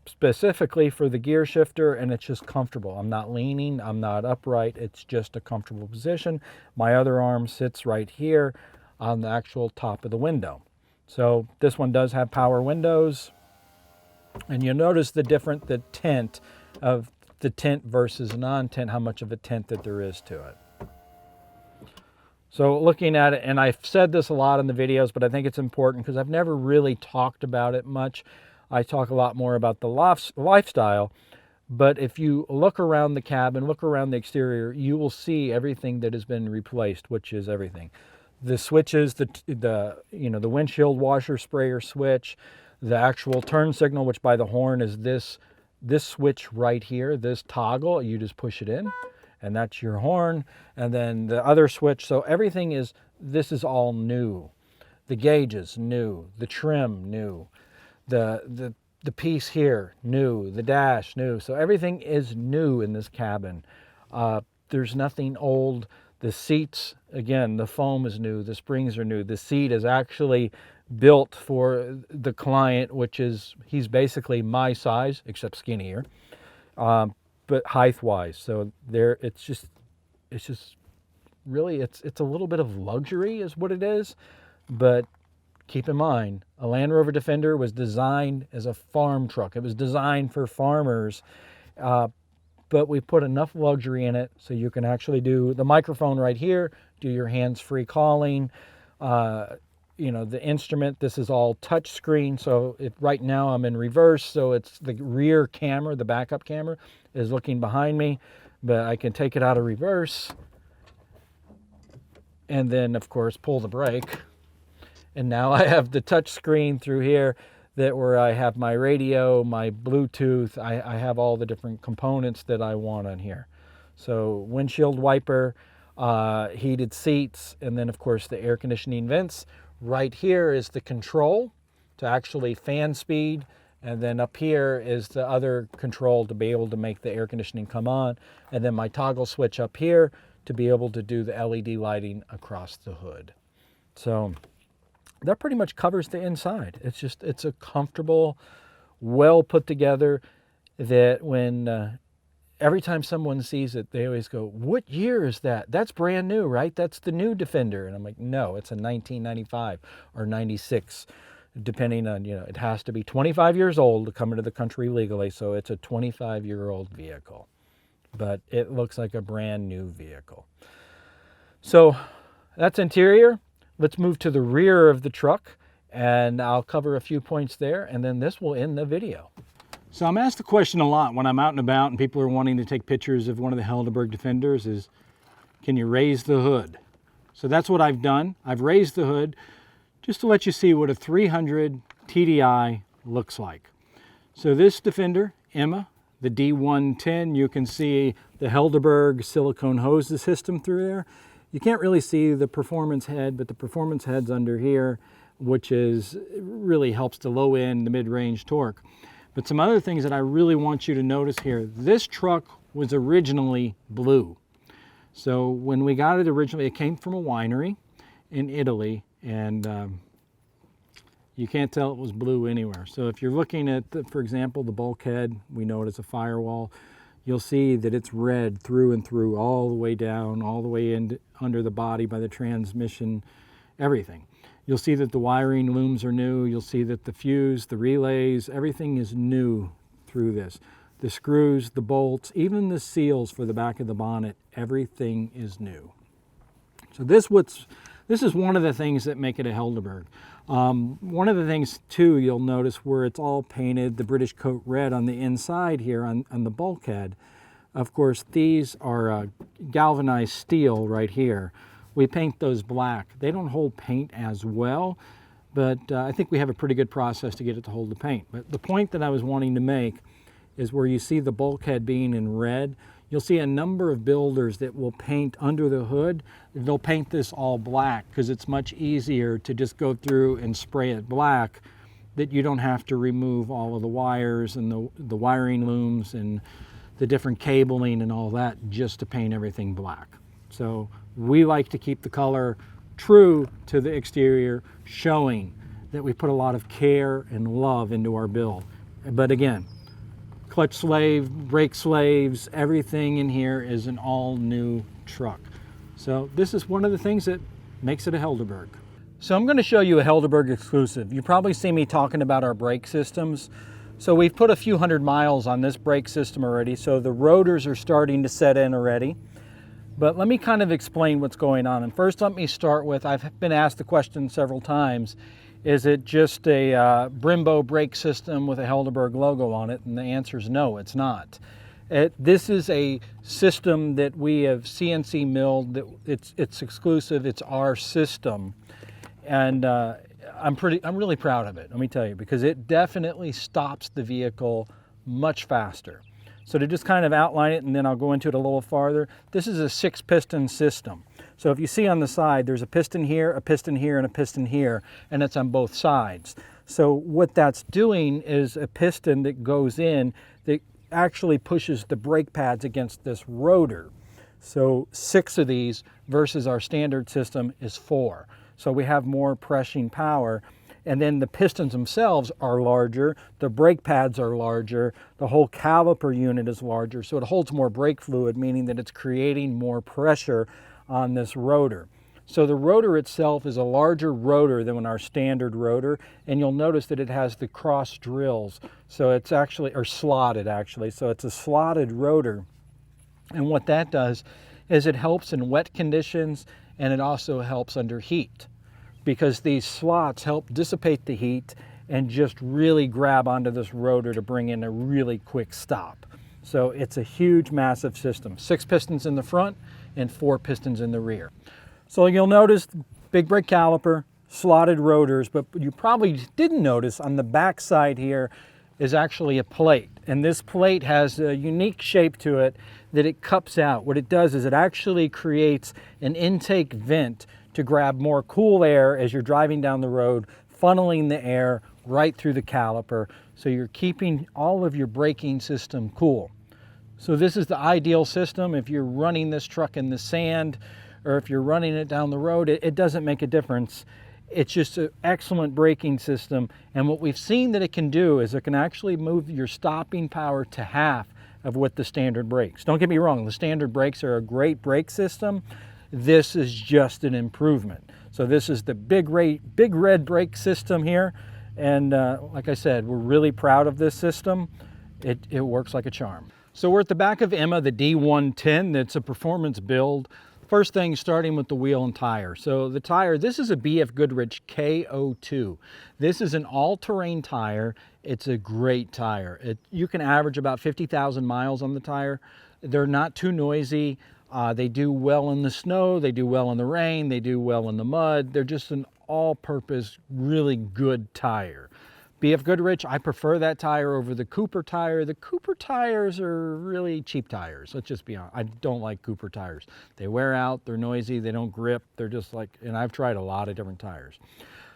specifically for the gear shifter, and it's just comfortable. I'm not leaning, I'm not upright, it's just a comfortable position. My other arm sits right here on the actual top of the window. So this one does have power windows, and you'll notice the tint of the tint versus non-tint, how much of a tint that there is to it. So looking at it, and I've said this a lot in the videos, but I think it's important because I've never really talked about it much. I talk a lot more about the lifestyle, but if you look around the cabin, look around the exterior, you will see everything that has been replaced, which is everything. The switches, the windshield washer sprayer switch, the actual turn signal, which by the horn is this switch right here, this toggle, you just push it in and that's your horn. And then the other switch, so everything this is all new. The gauges, new. The trim, new. The piece here, new. The dash, new. So everything is new in this cabin. There's nothing old. The seats, again, the foam is new. The springs are new. The seat is actually built for the client, which is, he's basically my size, except skinnier, but height-wise. So there, it's just really, it's a little bit of luxury is what it is. But keep in mind, a Land Rover Defender was designed as a farm truck. It was designed for farmers, but we put enough luxury in it so you can actually do the microphone right here, do your hands-free calling, the instrument. This is all touch screen. So right now I'm in reverse, so it's the rear camera, the backup camera is looking behind me, but I can take it out of reverse and then of course pull the brake. And now I have the touch screen through here where I have my radio, my Bluetooth, I have all the different components that I want on here. So windshield wiper, heated seats, and then of course the air conditioning vents. Right here is the control to actually fan speed, and then up here is the other control to be able to make the air conditioning come on, and then my toggle switch up here to be able to do the LED lighting across the hood. So that pretty much covers the inside. It's a comfortable, well put together, that when every time someone sees it, they always go, "What year is that? That's brand new, right? That's the new Defender." And I'm like, no, it's a 1995 or 96, depending on, it has to be 25 years old to come into the country legally. So it's a 25-year-old vehicle, but it looks like a brand new vehicle. So that's interior. Let's move to the rear of the truck, and I'll cover a few points there, and then this will end the video. So I'm asked the question a lot when I'm out and about and people are wanting to take pictures of one of the Helderburg Defenders is, can you raise the hood? So that's what I've done. I've raised the hood just to let you see what a 300 TDI looks like. So this Defender, Emma, the D110, you can see the Helderburg silicone hose system through there. You can't really see the performance head, but the performance head's under here, which really helps the low end, the mid-range torque. But some other things that I really want you to notice here. This truck was originally blue. So when we got it originally, it came from a winery in Italy, and you can't tell it was blue anywhere. So if you're looking at, for example, the bulkhead, we know it as a firewall, you'll see that it's red through and through, all the way down, all the way in under the body by the transmission, everything. You'll see that the wiring looms are new. You'll see that the fuse, the relays, everything is new through this. The screws, the bolts, even the seals for the back of the bonnet, everything is new. So this is one of the things that make it a Helderburg. One of the things too, you'll notice where it's all painted, the British coat red on the inside here on the bulkhead. Of course, these are galvanized steel right here. We paint those black. They don't hold paint as well, but I think we have a pretty good process to get it to hold the paint. But the point that I was wanting to make is where you see the bulkhead being in red, you'll see a number of builders that will paint under the hood. They'll paint this all black because it's much easier to just go through and spray it black that you don't have to remove all of the wires and the wiring looms and the different cabling and all that just to paint everything black. So we like to keep the color true to the exterior, showing that we put a lot of care and love into our build. But again, clutch slave, brake slaves, everything in here is an all new truck. So this is one of the things that makes it a Helderburg. So I'm going to show you a Helderburg exclusive. You probably see me talking about our brake systems. So we've put a few hundred miles on this brake system already, so the rotors are starting to set in already. But let me kind of explain what's going on. And first let me start with, I've been asked the question several times, is it just a Brembo brake system with a Helderburg logo on it? And the answer is no, it's not. This is a system that we have CNC milled, that it's exclusive, it's our system. And I'm really proud of it, let me tell you, because it definitely stops the vehicle much faster. So to just kind of outline it, and then I'll go into it a little farther, this is a 6-piston system. So if you see on the side, there's a piston here, and a piston here, and it's on both sides. So what that's doing is a piston that goes in that actually pushes the brake pads against this rotor. So 6 of these versus our standard system is 4. So we have more pressing power. And then the pistons themselves are larger, the brake pads are larger, the whole caliper unit is larger, so it holds more brake fluid, meaning that it's creating more pressure on this rotor. So the rotor itself is a larger rotor than our standard rotor, and you'll notice that it has the cross drills. So it's actually, or slotted actually, so it's a slotted rotor. And what that does is it helps in wet conditions, and it also helps under heat, because these slots help dissipate the heat and just really grab onto this rotor to bring in a really quick stop. So it's a huge, massive system. 6 pistons in the front and 4 pistons in the rear. So you'll notice big brake caliper, slotted rotors, but you probably didn't notice on the back side here is actually a plate. And this plate has a unique shape to it that it cups out. What it does is it actually creates an intake vent to grab more cool air as you're driving down the road, funneling the air right through the caliper, so you're keeping all of your braking system cool. So this is the ideal system if you're running this truck in the sand, or if you're running it down the road. It doesn't make a difference. It's just an excellent braking system, and what we've seen that it can do is it can actually move your stopping power to half of what the standard brakes. Don't get me wrong, the standard brakes are a great brake system. This is just an improvement. So this is the big red brake system here, and like I said, we're really proud of this system. It works like a charm. So we're at the back of Emma, the D110. That's a performance build. First thing, starting with the wheel and tire. So the tire, this is a BF Goodrich KO2. This is an all-terrain tire. It's a great tire. You can average about 50,000 miles on the tire. They're not too noisy. They do well in the snow, they do well in the rain, they do well in the mud. They're just an all-purpose, really good tire. BF Goodrich, I prefer that tire over the Cooper tire. The Cooper tires are really cheap tires. Let's just be honest. I don't like Cooper tires. They wear out, they're noisy, they don't grip. They're just like, and I've tried a lot of different tires.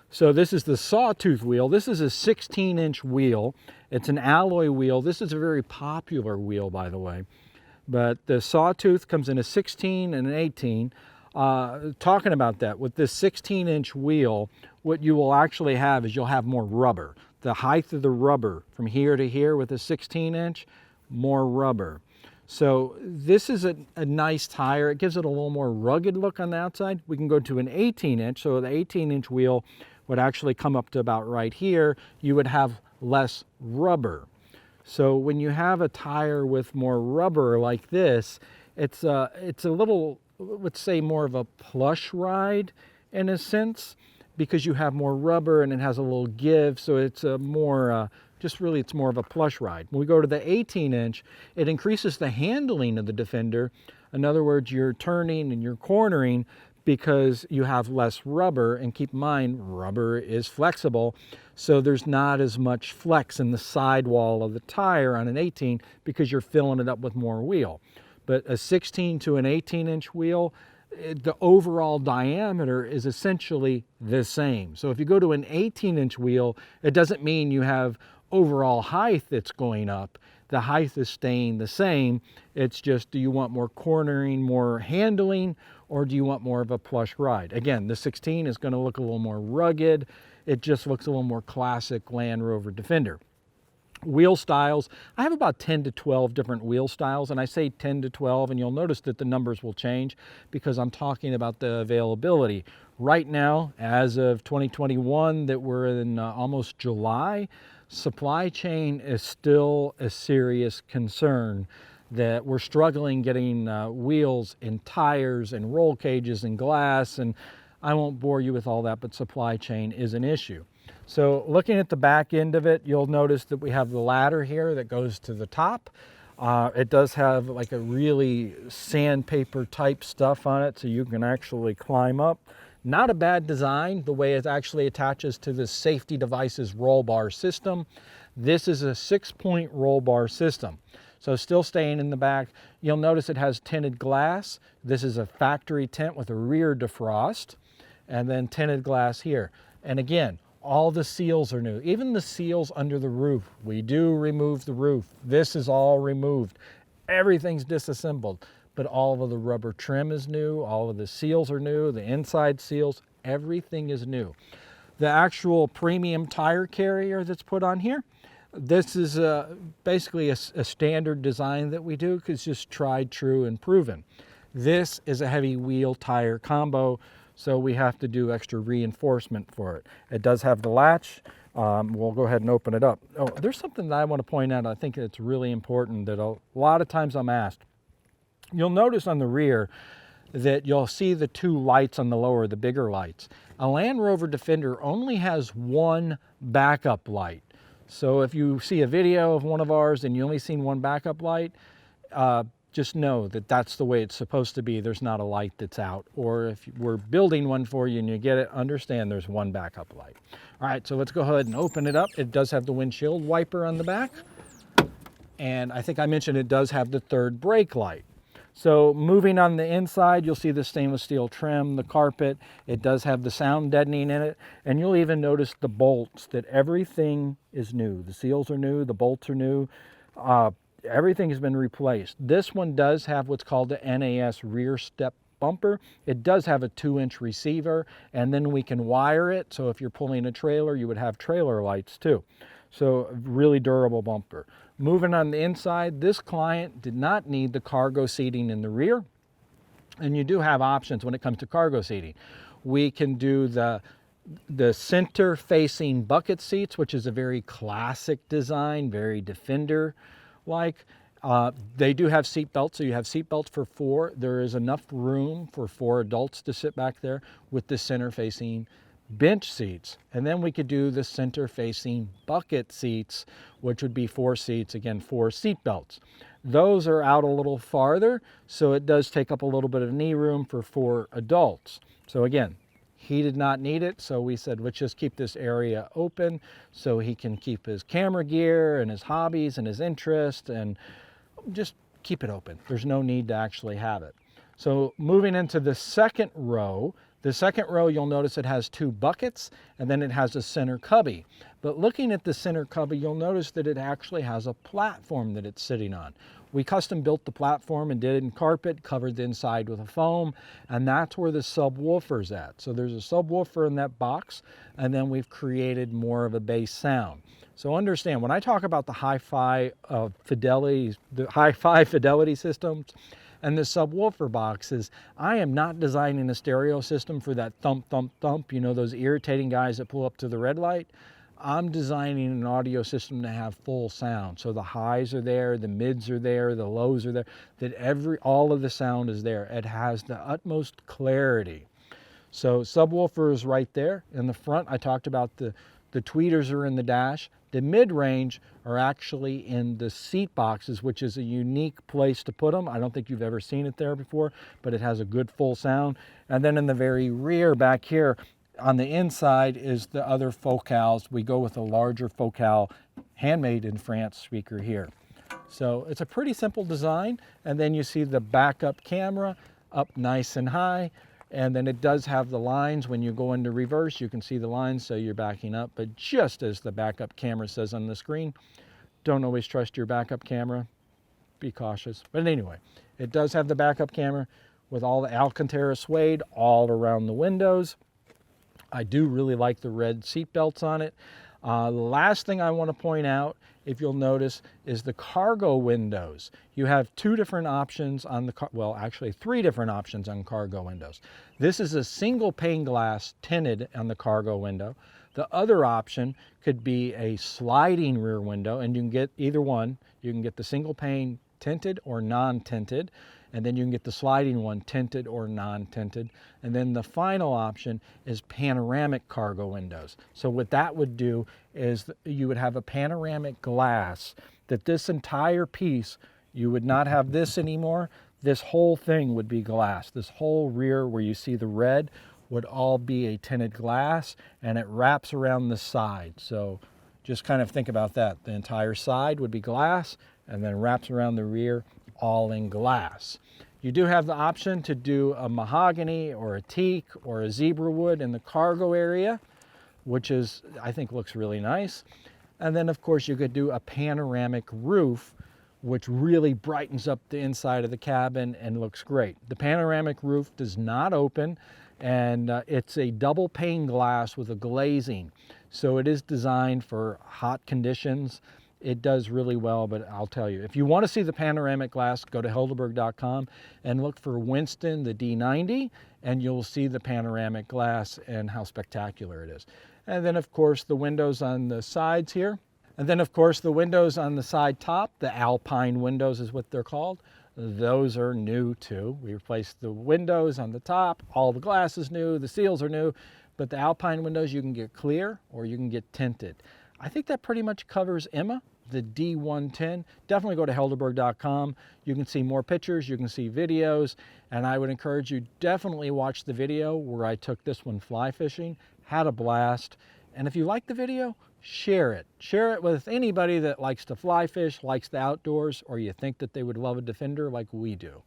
So this is the Sawtooth wheel. This is a 16-inch wheel. It's an alloy wheel. This is a very popular wheel, by the way. But the Sawtooth comes in a 16 and an 18. Talking about that, with this 16-inch wheel, what you will actually have is you'll have more rubber. The height of the rubber from here to here with a 16-inch, more rubber. So this is a nice tire. It gives it a little more rugged look on the outside. We can go to an 18-inch. So the 18-inch wheel would actually come up to about right here. You would have less rubber. So when you have a tire with more rubber like this, it's a little, let's say, more of a plush ride in a sense, because you have more rubber and it has a little give. So it's a more, it's more of a plush ride. When we go to the 18-inch, it increases the handling of the Defender. In other words, you're turning and you're cornering because you have less rubber, and keep in mind, rubber is flexible, so there's not as much flex in the sidewall of the tire on an 18 because you're filling it up with more wheel. But a 16 to an 18-inch wheel, the overall diameter is essentially the same. So if you go to an 18-inch wheel, it doesn't mean you have overall height that's going up. The height is staying the same. It's just, do you want more cornering, more handling, or do you want more of a plush ride? Again, the 16 is going to look a little more rugged. It just looks a little more classic Land Rover Defender. Wheel styles, I have about 10 to 12 different wheel styles, and I say 10 to 12, and you'll notice that the numbers will change because I'm talking about the availability. Right now, as of 2021, that we're in almost July, supply chain is still a serious concern, that we're struggling getting wheels and tires and roll cages and glass, and I won't bore you with all that, but supply chain is an issue. So looking at the back end of it, you'll notice that we have the ladder here that goes to the top. It does have like a really sandpaper type stuff on it, so you can actually climb up. Not a bad design, the way it actually attaches to the safety devices roll bar system. This is a 6-point roll bar system. So still staying in the back, you'll notice it has tinted glass. This is a factory tint with a rear defrost, and then tinted glass here. And again, all the seals are new. Even the seals under the roof, we do remove the roof. This is all removed. Everything's disassembled, but all of the rubber trim is new. All of the seals are new. The inside seals, everything is new. The actual premium tire carrier that's put on here, this is basically a standard design that we do because it's just tried, true, and proven. This is a heavy wheel tire combo, so we have to do extra reinforcement for it. It does have the latch. We'll go ahead and open it up. Oh, there's something that I want to point out. I think it's really important that a lot of times I'm asked. You'll notice on the rear that you'll see the 2 lights on the lower, the bigger lights. A Land Rover Defender only has 1 backup light. So if you see a video of one of ours and you only seen 1 backup light, just know that that's the way it's supposed to be. There's not a light that's out. Or if we're building one for you and you get it, understand there's 1 backup light. All right, so let's go ahead and open it up. It does have the windshield wiper on the back. And I think I mentioned it does have the 3rd brake light. So moving on the inside, you'll see the stainless steel trim, the carpet. It does have the sound deadening in it. And you'll even notice the bolts, that everything is new. The seals are new, the bolts are new. Everything has been replaced. This one does have what's called the NAS rear step bumper. It does have a 2-inch receiver, and then we can wire it. So if you're pulling a trailer, you would have trailer lights too. So really durable bumper. Moving on the inside, this client did not need the cargo seating in the rear. And you do have options when it comes to cargo seating. We can do the center facing bucket seats, which is a very classic design, very Defender-like. They do have seat belts, so you have seat belts for 4. There is enough room for 4 adults to sit back there with the center facing bench seats. And then we could do the center facing bucket seats, which would be 4 seats, again 4 seat belts. Those are out a little farther, so it does take up a little bit of knee room for 4 adults. So again, he did not need it, so we said let's just keep this area open so he can keep his camera gear and his hobbies and his interest, and just keep it open. There's no need to actually have it. So moving into the second row, you'll notice it has 2 buckets, and then it has a center cubby. But looking at the center cubby, you'll notice that it actually has a platform that it's sitting on. We custom built the platform and did it in carpet, covered the inside with a foam, and that's where the subwoofer's at. So there's a subwoofer in that box, and then we've created more of a bass sound. So understand, when I talk about the hi-fi fidelity systems, and the subwoofer boxes, I am not designing a stereo system for that thump, thump, thump, you know, those irritating guys that pull up to the red light. I'm designing an audio system to have full sound. So the highs are there, the mids are there, the lows are there, that all of the sound is there. It has the utmost clarity. So subwoofer is right there. In the front, I talked about the tweeters are in the dash. The mid-range are actually in the seat boxes, which is a unique place to put them. I don't think you've ever seen it there before, but it has a good full sound. And then in the very rear back here, on the inside is the other focals. We go with a larger focal, handmade in France speaker here. So it's a pretty simple design. And then you see the backup camera. up nice and high. And then it does have the lines. When you go into reverse, you can see the lines, so you're backing up. But just as the backup camera says on the screen, don't always trust your backup camera. Be cautious. But anyway, it does have the backup camera with all the Alcantara suede all around the windows. I do really like the red seat belts on it. The last thing I want to point out, if you'll notice, is the cargo windows. You have two different options on the well, actually three different options on cargo windows. This is a single pane glass tinted on the cargo window. The other option could be a sliding rear window, and you can get either one. You can get the single pane tinted or non-tinted, and then you can get the sliding one tinted or non-tinted. And then the final option is panoramic cargo windows. So what that would do is you would have a panoramic glass, that this entire piece, you would not have this anymore. This whole thing would be glass. This whole rear where you see the red would all be a tinted glass, and it wraps around the side. So just kind of think about that. The entire side would be glass, and then wraps around the rear, all in glass. You do have the option to do a mahogany or a teak or a zebra wood in the cargo area, which is, I think, looks really nice. And then of course you could do a panoramic roof, which really brightens up the inside of the cabin and looks great. The panoramic roof does not open, and it's a double pane glass with a glazing. So it is designed for hot conditions. It does really well, but I'll tell you, if you want to see the panoramic glass, go to helderburg.com and look for Winston, the D90, and you'll see the panoramic glass and how spectacular it is. And then of course the windows on the sides here. And then of course the windows on the side top, the Alpine windows is what they're called. Those are new too. We replaced the windows on the top, all the glass is new, the seals are new, but the Alpine windows you can get clear or you can get tinted. I think that pretty much covers Emma, the D110. Definitely go to helderburg.com. You can see more pictures, you can see videos, and I would encourage you definitely watch the video where I took this one fly fishing, had a blast. And if you like the video, share it. Share it with anybody that likes to fly fish, likes the outdoors, or you think that they would love a Defender like we do.